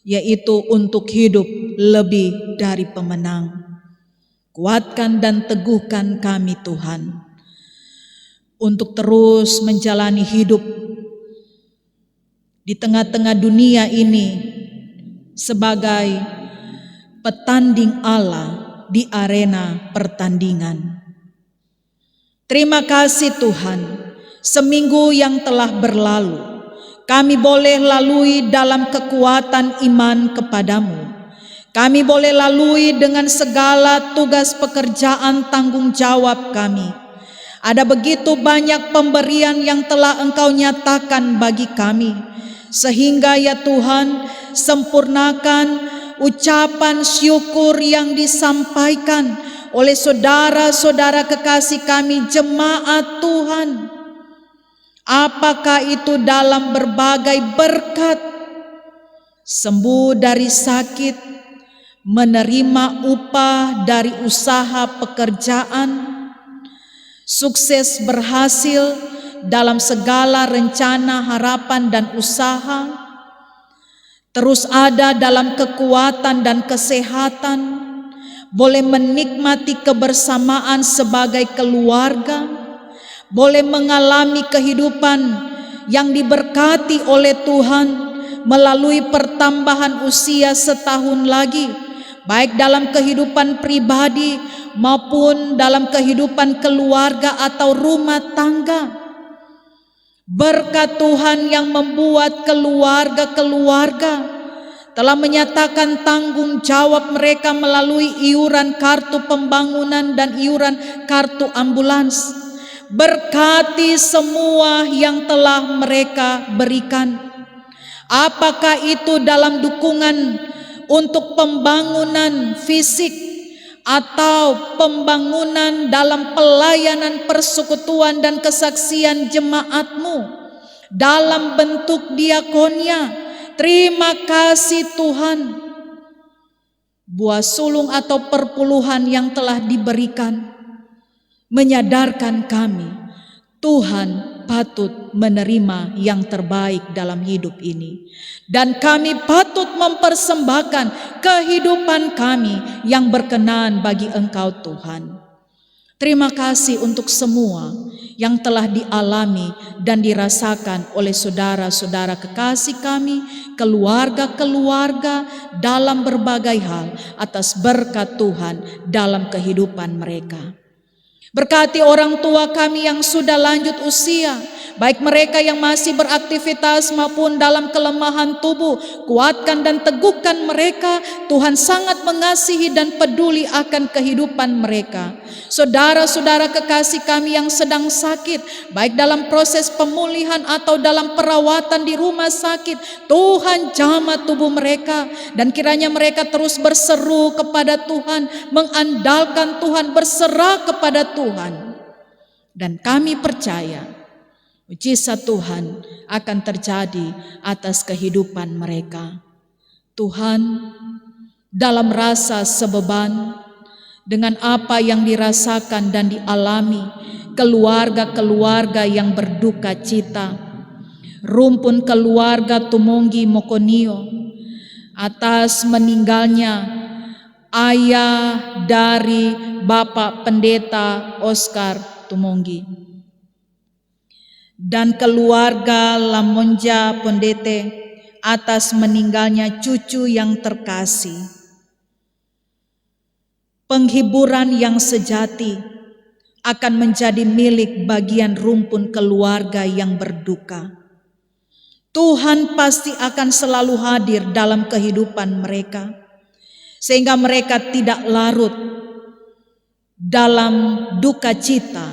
yaitu untuk hidup lebih dari pemenang. Kuatkan dan teguhkan kami Tuhan, untuk terus menjalani hidup di tengah-tengah dunia ini sebagai petanding Allah di arena pertandingan. Terima kasih Tuhan, seminggu yang telah berlalu, kami boleh lalui dalam kekuatan iman kepadamu. Kami boleh lalui dengan segala tugas pekerjaan tanggung jawab kami. Ada begitu banyak pemberian yang telah Engkau nyatakan bagi kami, sehingga ya Tuhan, sempurnakan ucapan syukur yang disampaikan oleh saudara-saudara kekasih kami, jemaat Tuhan. Apakah itu dalam berbagai berkat, sembuh dari sakit, menerima upah dari usaha pekerjaan, sukses berhasil dalam segala rencana, harapan dan usaha, terus ada dalam kekuatan dan kesehatan, boleh menikmati kebersamaan sebagai keluarga, boleh mengalami kehidupan yang diberkati oleh Tuhan melalui pertambahan usia setahun lagi, baik dalam kehidupan pribadi maupun dalam kehidupan keluarga atau rumah tangga. Berkat Tuhan yang membuat keluarga-keluarga telah menyatakan tanggung jawab mereka melalui iuran kartu pembangunan dan iuran kartu ambulans. Berkati semua yang telah mereka berikan, apakah itu dalam dukungan untuk pembangunan fisik atau pembangunan dalam pelayanan persekutuan dan kesaksian jemaatmu dalam bentuk diakonia. Terima kasih Tuhan. Buah sulung atau perpuluhan yang telah diberikan menyadarkan kami Tuhan patut menerima yang terbaik dalam hidup ini, dan kami patut mempersembahkan kehidupan kami yang berkenan bagi Engkau Tuhan. Terima kasih untuk semua yang telah dialami dan dirasakan oleh saudara-saudara kekasih kami, keluarga-keluarga dalam berbagai hal atas berkat Tuhan dalam kehidupan mereka. Berkati orang tua kami yang sudah lanjut usia, baik mereka yang masih beraktivitas maupun dalam kelemahan tubuh. Kuatkan dan teguhkan mereka. Tuhan sangat mengasihi dan peduli akan kehidupan mereka. Saudara-saudara kekasih kami yang sedang sakit, baik dalam proses pemulihan atau dalam perawatan di rumah sakit, Tuhan jamah tubuh mereka, dan kiranya mereka terus berseru kepada Tuhan, mengandalkan Tuhan, berserah kepada Tuhan. Dan kami percaya mujizat Tuhan akan terjadi atas kehidupan mereka. Tuhan, dalam rasa sebeban dengan apa yang dirasakan dan dialami keluarga-keluarga yang berduka cita, rumpun keluarga Tumonggi Mokonio atas meninggalnya ayah dari Bapak Pendeta Oscar Tumonggi, dan keluarga Lamonja Pondete atas meninggalnya cucu yang terkasih. Penghiburan yang sejati akan menjadi milik bagian rumpun keluarga yang berduka. Tuhan pasti akan selalu hadir dalam kehidupan mereka, sehingga mereka tidak larut dalam duka cita,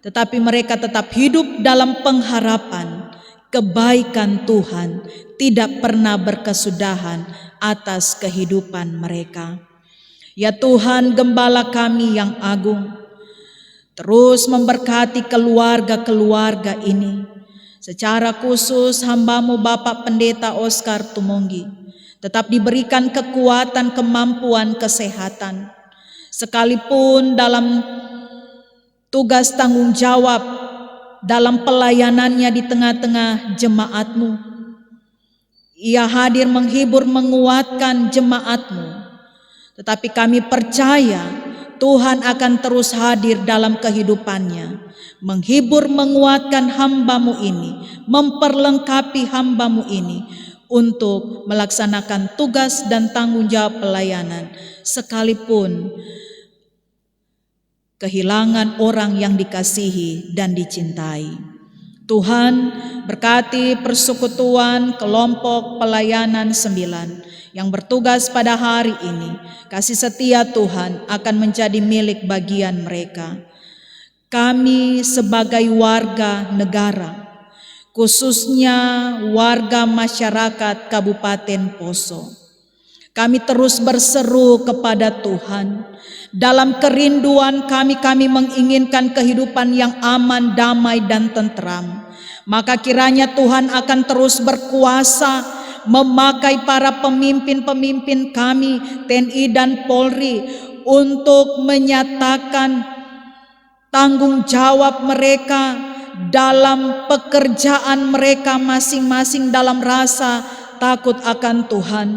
tetapi mereka tetap hidup dalam pengharapan kebaikan Tuhan tidak pernah berkesudahan atas kehidupan mereka. Ya Tuhan, Gembala kami yang agung, terus memberkati keluarga-keluarga ini, secara khusus hamba-Mu Bapak Pendeta Oscar Tumonggi, tetap diberikan kekuatan, kemampuan, kesehatan, sekalipun dalam tugas tanggung jawab dalam pelayanannya di tengah-tengah jemaat-Mu. Ia hadir menghibur, menguatkan jemaat-Mu. Tetapi kami percaya Tuhan akan terus hadir dalam kehidupannya, menghibur, menguatkan hamba-Mu ini, memperlengkapi hamba-Mu ini untuk melaksanakan tugas dan tanggung jawab pelayanan, sekalipun kehilangan orang yang dikasihi dan dicintai. Tuhan berkati persekutuan kelompok pelayanan 9 yang bertugas pada hari ini. Kasih setia Tuhan akan menjadi milik bagian mereka. Kami sebagai warga negara, khususnya warga masyarakat Kabupaten Poso, kami terus berseru kepada Tuhan. Dalam kerinduan kami menginginkan kehidupan yang aman, damai, dan tentram. Maka kiranya Tuhan akan terus berkuasa memakai para pemimpin-pemimpin kami, TNI dan Polri, untuk menyatakan tanggung jawab mereka dalam pekerjaan mereka masing-masing dalam rasa takut akan Tuhan.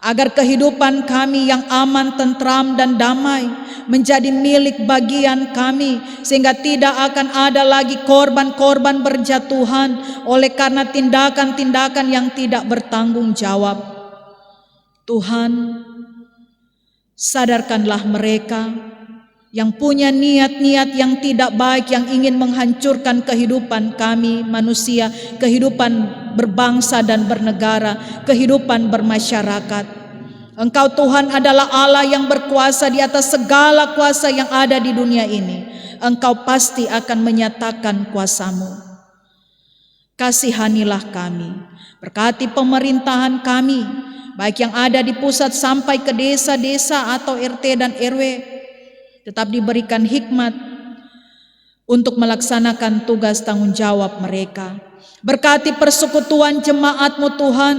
Agar kehidupan kami yang aman, tentram, dan damai menjadi milik bagian kami, sehingga tidak akan ada lagi korban-korban berjatuhan oleh karena tindakan-tindakan yang tidak bertanggung jawab. Tuhan, sadarkanlah mereka yang punya niat-niat yang tidak baik, yang ingin menghancurkan kehidupan kami manusia, kehidupan berbangsa dan bernegara, kehidupan bermasyarakat. Engkau Tuhan adalah Allah yang berkuasa di atas segala kuasa yang ada di dunia ini. Engkau pasti akan menyatakan kuasa-Mu. Kasihanilah kami, berkati pemerintahan kami, baik yang ada di pusat sampai ke desa-desa atau RT dan RW, tetap diberikan hikmat untuk melaksanakan tugas tanggung jawab mereka. Berkati persekutuan jemaat-Mu Tuhan,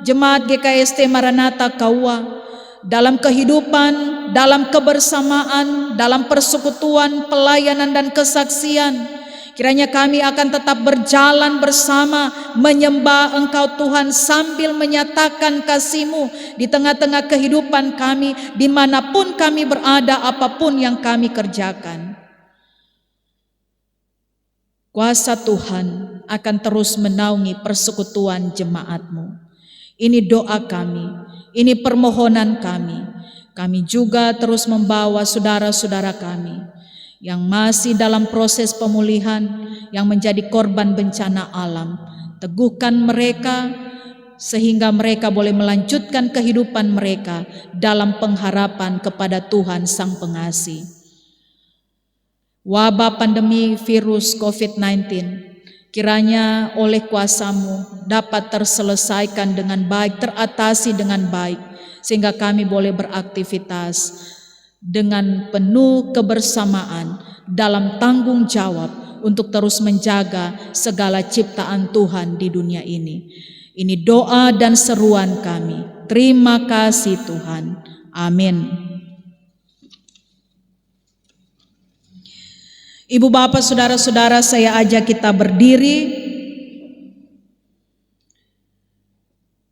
jemaat GKST Maranatha Kaua, dalam kehidupan, dalam kebersamaan, dalam persekutuan, pelayanan dan kesaksian. Kiranya kami akan tetap berjalan bersama, menyembah Engkau Tuhan sambil menyatakan kasih-Mu di tengah-tengah kehidupan kami, dimanapun kami berada, apapun yang kami kerjakan. Kuasa Tuhan akan terus menaungi persekutuan jemaat-Mu. Ini doa kami, ini permohonan kami. Kami juga terus membawa saudara-saudara kami yang masih dalam proses pemulihan, yang menjadi korban bencana alam. Teguhkan mereka sehingga mereka boleh melanjutkan kehidupan mereka dalam pengharapan kepada Tuhan Sang Pengasih. Wabah pandemi virus COVID-19 kiranya oleh kuasa-Mu dapat terselesaikan dengan baik, teratasi dengan baik, sehingga kami boleh beraktivitas dengan penuh kebersamaan dalam tanggung jawab untuk terus menjaga segala ciptaan Tuhan di dunia ini. Ini doa dan seruan kami. Terima kasih Tuhan. Amin. Ibu bapak saudara-saudara, saya ajak kita berdiri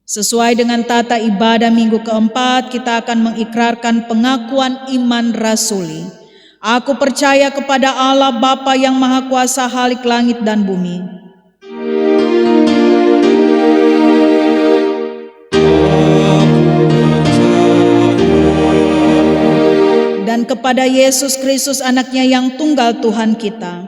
sesuai dengan tata ibadah minggu keempat. Kita akan mengikrarkan pengakuan iman rasuli. Aku percaya kepada Allah Bapa yang Maha Kuasa Halik langit dan bumi, dan kepada Yesus Kristus anaknya yang tunggal Tuhan kita,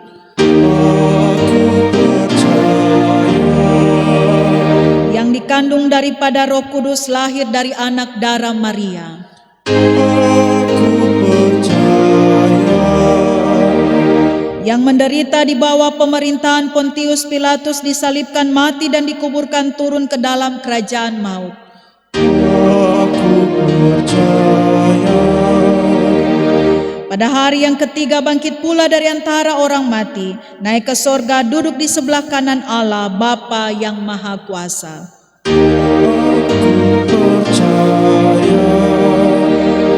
yang dikandung daripada Roh Kudus, lahir dari anak darah Maria, yang menderita di bawah pemerintahan Pontius Pilatus, disalibkan, mati dan dikuburkan, turun ke dalam kerajaan maut. Pada hari yang ketiga bangkit pula dari antara orang mati, naik ke sorga, duduk di sebelah kanan Allah Bapa yang Maha Kuasa.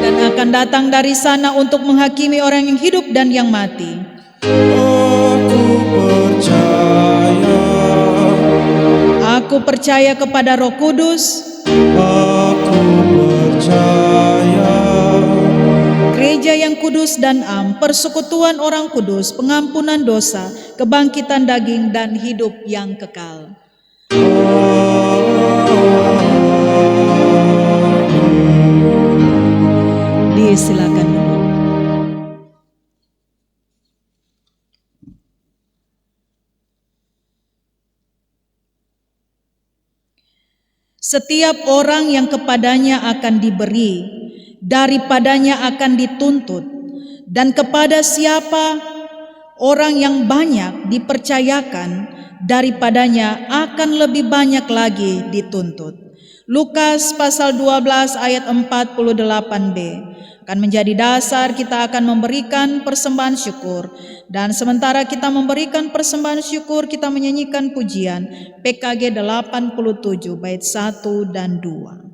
Dan akan datang dari sana untuk menghakimi orang yang hidup dan yang mati. Aku percaya kepada Roh Kudus. Gereja yang kudus dan am, persekutuan orang kudus, pengampunan dosa, kebangkitan daging dan hidup yang kekal. Disilakan duduk. Setiap orang yang kepadanya akan diberi, daripadanya akan dituntut, dan kepada siapa orang yang banyak dipercayakan, daripadanya akan lebih banyak lagi dituntut. Lukas pasal 12 ayat 48b akan menjadi dasar. Kita akan memberikan persembahan syukur, dan sementara kita memberikan persembahan syukur, kita menyanyikan pujian PKG 87 bait 1 dan 2.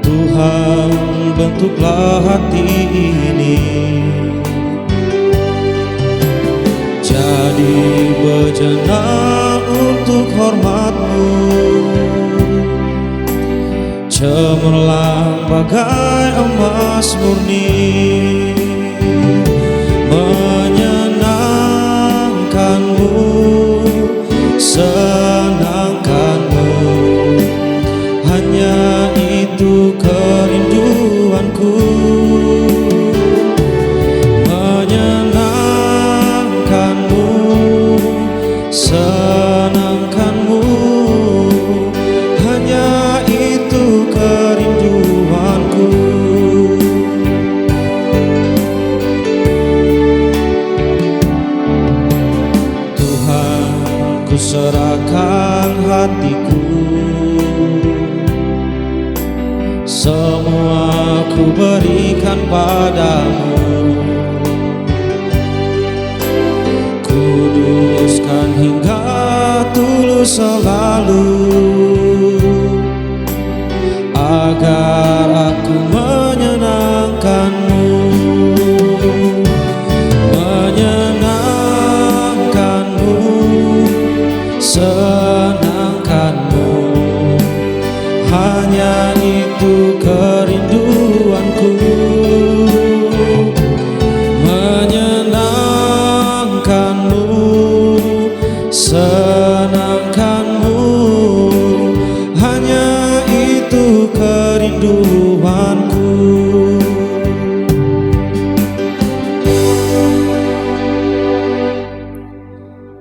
Tuhan, bentuklah hati ini jadi bejana untuk hormat-Mu. Cemerlang bagai emas murni, menyenangkan-Mu. berikan padamu. Kuduskan hingga tulus selalu, agar aku menyenangkanmu, menyenangkanmu, senangkanmu. Hanya itu kerinduanku, menyenangkanmu, senangkanmu. Hanya itu kerinduanku.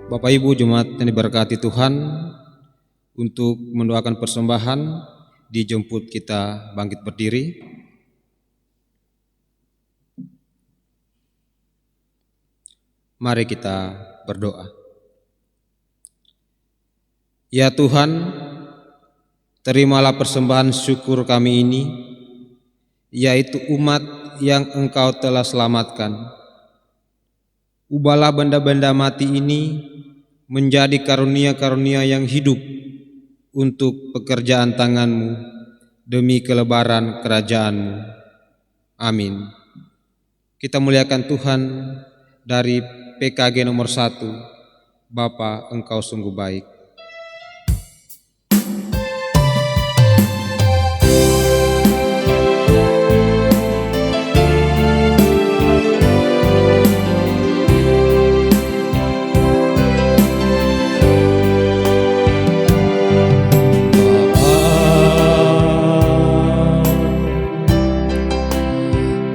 Bapak Ibu jemaat yang diberkati Tuhan, untuk mendoakan persembahan dijemput kita bangkit berdiri. Mari kita berdoa. Ya Tuhan, terimalah persembahan syukur kami ini, yaitu umat yang Engkau telah selamatkan. Ubahlah benda-benda mati ini menjadi karunia-karunia yang hidup untuk pekerjaan tangan-Mu demi kelebaran kerajaan-Mu. Amin. Kita muliakan Tuhan. Dari PKG nomor 1, Bapa, Engkau sungguh baik.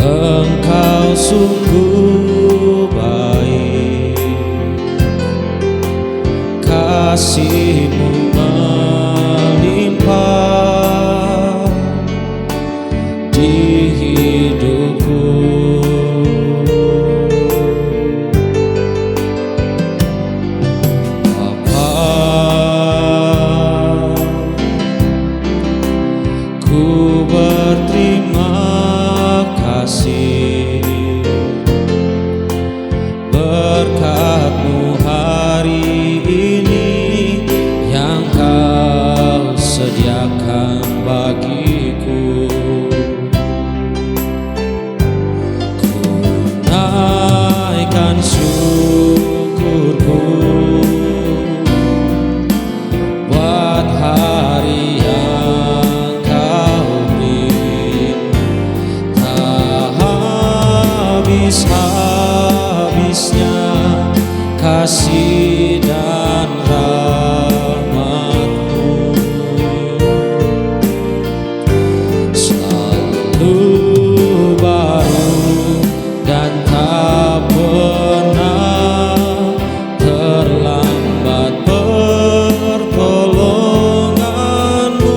Engkau sungguh baik, kasih-Mu melimpah di hidupku. Bapa, ku berterima kasih berkat-Mu hari ini yang Kau sediakan bagiku. Ku naikkan syukurku buat hari yang Kau beri. Tak habis-habisnya kasih dan rahmat-Mu, selalu baru dan tak pernah terlambat. Pertolongan-Mu,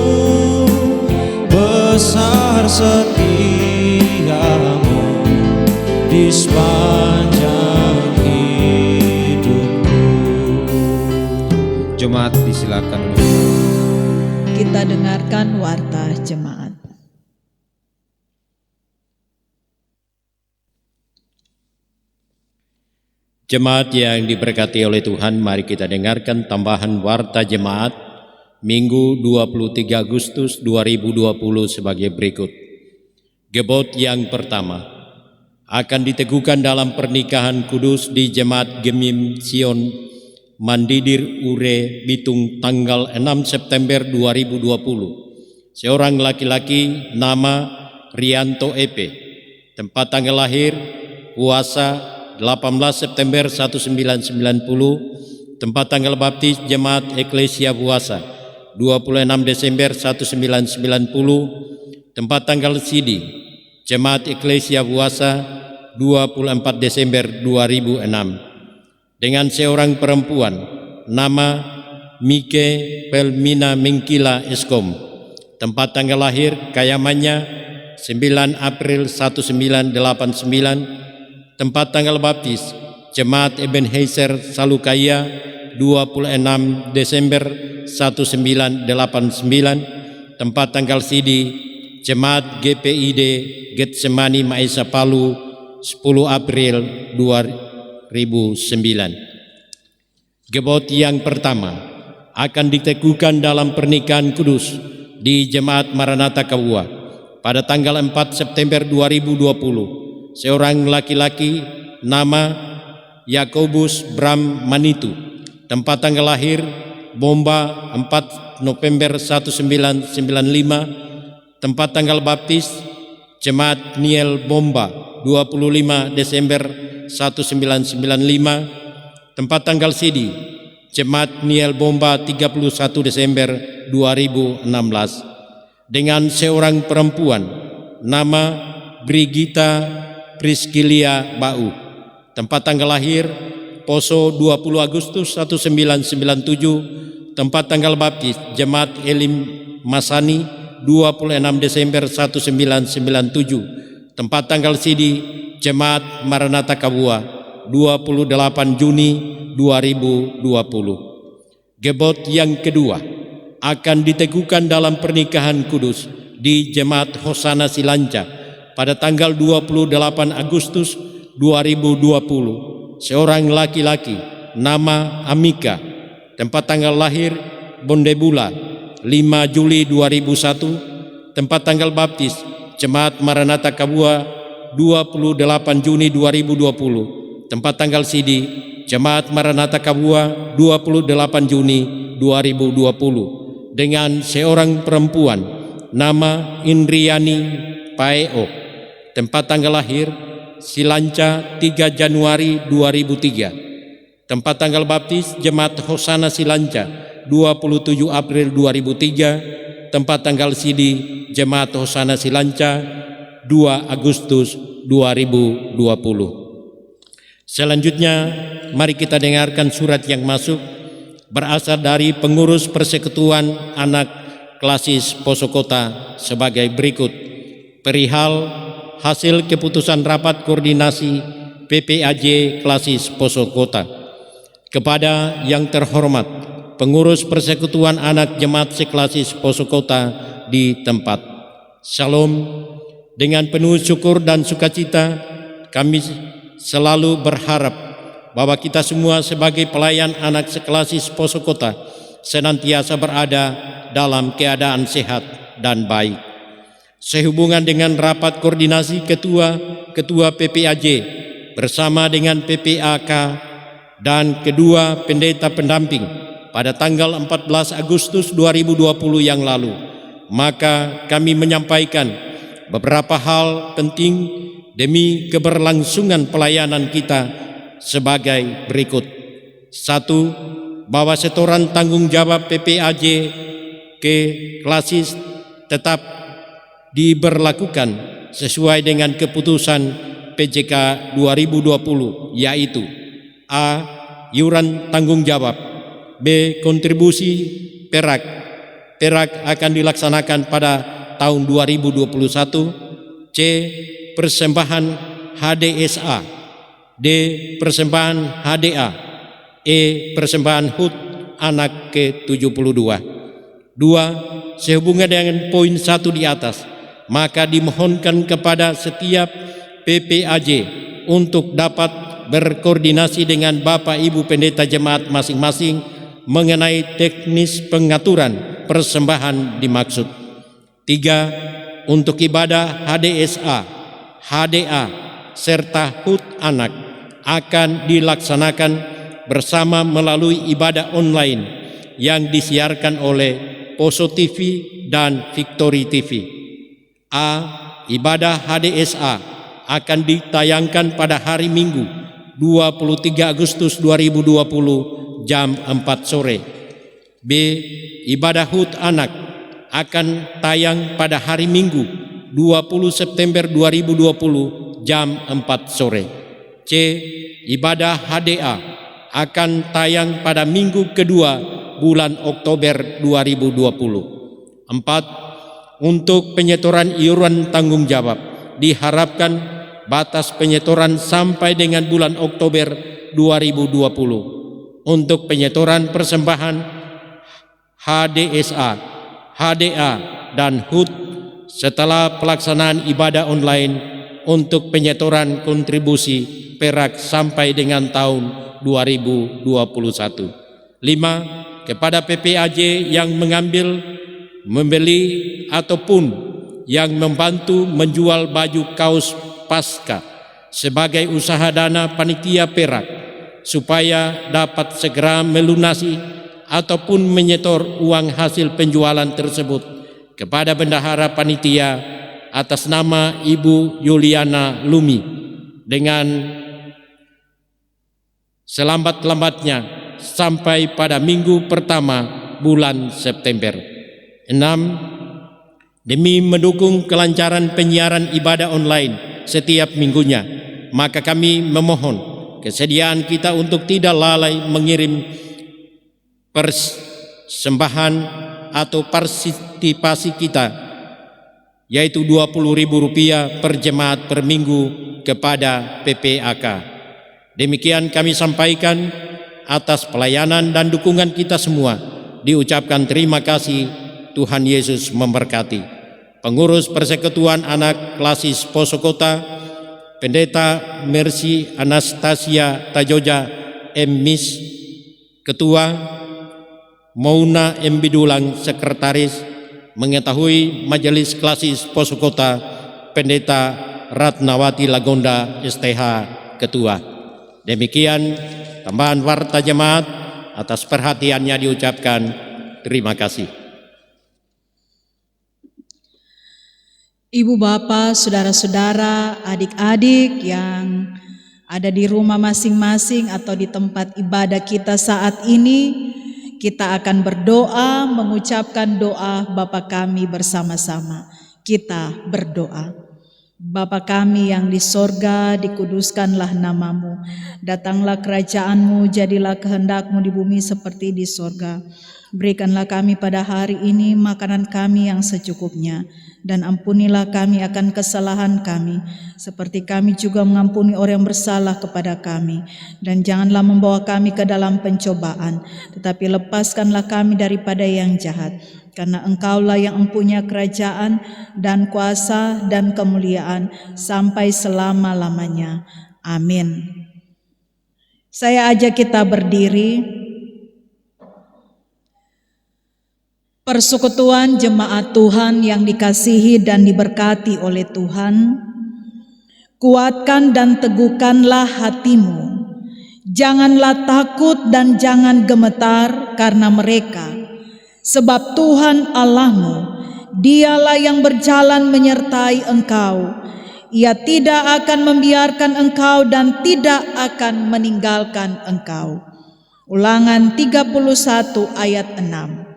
besar setia-Mu di sepanjang hidupku. Jemaat disilakan. Kita dengarkan warta jemaat. Jemaat yang diberkati oleh Tuhan, mari kita dengarkan tambahan warta jemaat Minggu 23 Agustus 2020 sebagai berikut. Gebot yang pertama, akan diteguhkan dalam pernikahan kudus di Jemaat Gemim Sion Mandidir Ure Bitung tanggal 6 September 2020. Seorang laki-laki nama Rianto Epe, tempat tanggal lahir puasa 18 September 1990, tempat tanggal baptis Jemaat Eklesia Puasa 26 Desember 1990, tempat tanggal sidi Jemaat Eklesia Puasa 24 Desember 2006. Dengan seorang perempuan nama Mike Pelmina Mengkila Eskom, tempat tanggal lahir Kayamannya 9 April 1989, tempat tanggal baptis Jemaat Ebenezer Salukaya 26 Desember 1989, tempat tanggal sidi Jemaat GPID Getsemani Maesa Palu 10 April 2009. Gebot yang pertama akan diteguhkan dalam pernikahan kudus di Jemaat Maranatha Kabua pada tanggal 4 September 2020. Seorang laki-laki nama Yakobus Bram Manitu, tempat tanggal lahir Bomba 4 November 1995, tempat tanggal baptis Jemaat Niel Bomba 25 Desember 1995, tempat tanggal sidi Jemaat Niel Bomba 31 Desember 2016, dengan seorang perempuan nama Brigita Priscilia Bau, tempat tanggal lahir Poso 20 Agustus 1997, tempat tanggal baptis Jemaat Elim Masani 26 Desember 1997, tempat tanggal sidi Jemaat Maranatha Kabua 28 Juni 2020. Gebot yang kedua akan diteguhkan dalam pernikahan kudus di Jemaat Hosana Silanca pada tanggal 28 Agustus 2020. Seorang laki-laki nama Amika, tempat tanggal lahir Bondebula 5 Juli 2001, tempat tanggal baptis Jemaat Maranatha Kabua 28 Juni 2020, tempat tanggal sidi Jemaat Maranatha Kabua 28 Juni 2020, dengan seorang perempuan nama Indriani Paeo, tempat tanggal lahir Silanca 3 Januari 2003, tempat tanggal baptis Jemaat Hosana Silanca 27 April 2003, tempat tanggal sidi Jemaat Hosana Silanca 2 Agustus 2020. Selanjutnya mari kita dengarkan surat yang masuk berasal dari pengurus Persekutuan Anak Klasis Poso Kota sebagai berikut. Perihal hasil keputusan rapat koordinasi PPAJ Klasis Poso Kota. Kepada yang terhormat pengurus Persekutuan Anak Jemaat Seklasis Poso Kota di tempat. Shalom. Dengan penuh syukur dan sukacita kami selalu berharap bahwa kita semua sebagai pelayan anak seklasis Poso Kota senantiasa berada dalam keadaan sehat dan baik. Sehubungan dengan rapat koordinasi ketua PPAJ bersama dengan PPAK dan kedua pendeta pendamping pada tanggal 14 Agustus 2020 yang lalu, maka kami menyampaikan beberapa hal penting demi keberlangsungan pelayanan kita sebagai berikut. 1. Bahwa setoran tanggung jawab PPAJ ke Klasis tetap diberlakukan sesuai dengan keputusan PJK 2020, yaitu A. Iuran tanggung jawab, B. Kontribusi perak akan dilaksanakan pada tahun 2021, C. Persembahan HDSA, D. Persembahan HDA, E. Persembahan HUT anak ke-72. 2. Sehubungan dengan poin 1 di atas, maka dimohonkan kepada setiap PPAJ untuk dapat berkoordinasi dengan Bapak Ibu Pendeta Jemaat masing-masing mengenai teknis pengaturan persembahan dimaksud. 3. Untuk ibadah HDSA, HDA, serta HUT anak akan dilaksanakan bersama melalui ibadah online yang disiarkan oleh Poso TV dan Victory TV. A. Ibadah HDSA akan ditayangkan pada hari Minggu 23 Agustus 2020 jam 4 sore. B. Ibadah HUT anak akan tayang pada hari Minggu 20 September 2020 jam 4 sore. C. Ibadah HDA akan tayang pada minggu kedua bulan Oktober 2020. 4. Untuk penyetoran iuran tanggung jawab diharapkan batas penyetoran sampai dengan bulan Oktober 2020. Untuk penyetoran persembahan HDSA, HDA, dan HUT setelah pelaksanaan ibadah online untuk penyetoran kontribusi perak sampai dengan tahun 2021. 5. Kepada PPAJ yang mengambil, membeli ataupun yang membantu menjual baju kaos Paskah sebagai usaha dana panitia perak supaya dapat segera melunasi ataupun menyetor uang hasil penjualan tersebut kepada bendahara panitia atas nama Ibu Yuliana Lumi dengan selambat-lambatnya sampai pada minggu pertama bulan September. 6. Demi mendukung kelancaran penyiaran ibadah online setiap minggunya, maka kami memohon kesediaan kita untuk tidak lalai mengirim persembahan atau partisipasi kita, yaitu Rp20.000 per jemaat per minggu kepada PPAK. Demikian kami sampaikan. Atas pelayanan dan dukungan kita semua diucapkan terima kasih. Tuhan Yesus memberkati. Pengurus Persekutuan Anak Klasis Poso Kota, Pendeta Mercy Anastasia Tajoja M.Mis, Ketua, Mauna M. Bidulang Sekretaris, mengetahui Majelis Klasis Poso Kota, Pendeta Ratnawati Lagonda STH Ketua. Demikian tambahan warta jemaat. Atas perhatiannya diucapkan terima kasih. Ibu bapak, saudara-saudara, adik-adik yang ada di rumah masing-masing atau di tempat ibadah kita saat ini, kita akan berdoa mengucapkan doa Bapa kami bersama-sama. Kita berdoa. Bapa kami yang di sorga, dikuduskanlah namamu. Datanglah kerajaanmu, jadilah kehendakmu di bumi seperti di sorga. Berikanlah kami pada hari ini makanan kami yang secukupnya. Dan ampunilah kami akan kesalahan kami, seperti kami juga mengampuni orang yang bersalah kepada kami. Dan janganlah membawa kami ke dalam pencobaan, tetapi lepaskanlah kami daripada yang jahat. Karena Engkaulah yang mempunyai kerajaan dan kuasa dan kemuliaan sampai selama-lamanya. Amin. Saya ajak kita berdiri. Persekutuan jemaat Tuhan yang dikasihi dan diberkati oleh Tuhan, kuatkan dan teguhkanlah hatimu. Janganlah takut dan jangan gemetar karena mereka, sebab Tuhan Allahmu, Dialah yang berjalan menyertai engkau. Ia tidak akan membiarkan engkau dan tidak akan meninggalkan engkau. Ulangan 31 ayat 6.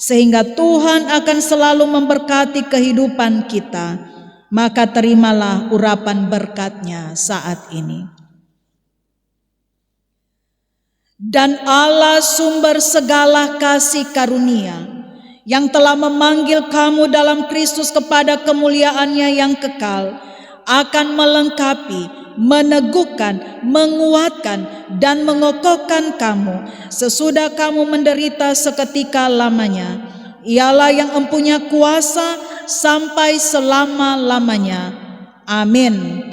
Sehingga Tuhan akan selalu memberkati kehidupan kita, maka terimalah urapan berkat-Nya saat ini. Dan Allah sumber segala kasih karunia, yang telah memanggil kamu dalam Kristus kepada kemuliaan-Nya yang kekal, akan melengkapi, meneguhkan, menguatkan, dan mengokohkan kamu sesudah kamu menderita seketika lamanya. Ialah yang mempunyai kuasa sampai selama-lamanya. Amin.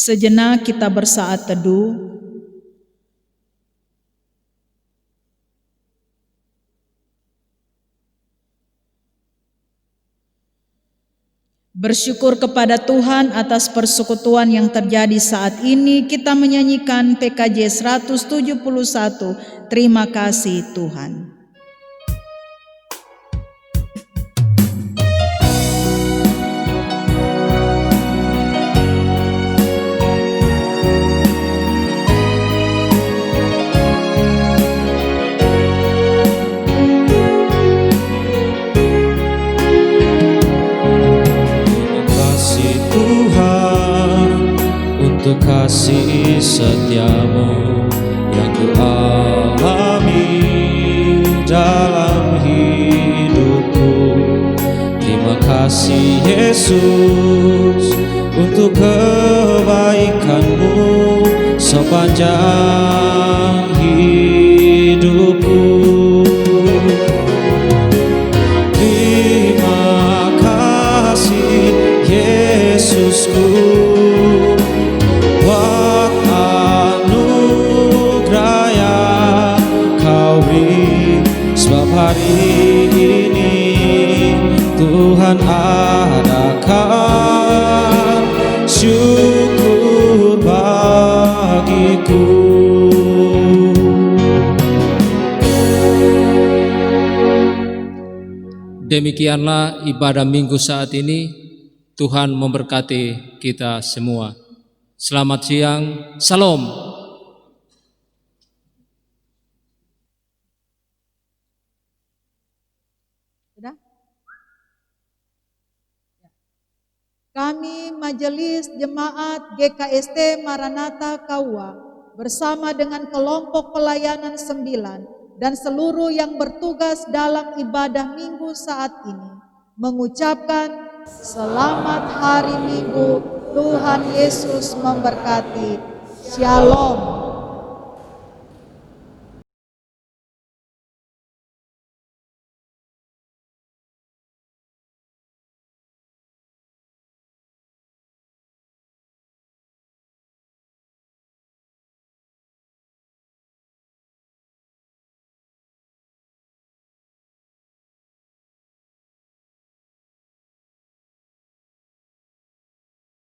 Sejenak kita bersaat teduh. Bersyukur kepada Tuhan atas persekutuan yang terjadi saat ini. Kita menyanyikan PKJ 171. Terima kasih Tuhan. Untuk kasih setiamu yang ku alami, kasih Yesus, untuk kebaikan-Mu sepanjang hidupku. Terima kasih Yesusku, buat anugerah yang Kau beri, sebab hari ini Tuhan adakan syukur bagiku. Demikianlah ibadah minggu saat ini. Tuhan memberkati kita semua. Selamat siang, salam. Sudah? Kami Majelis Jemaat GKST Maranatha Kaua bersama dengan kelompok pelayanan 9 dan seluruh yang bertugas dalam ibadah minggu saat ini mengucapkan selamat hari Minggu, Tuhan Yesus memberkati. Shalom.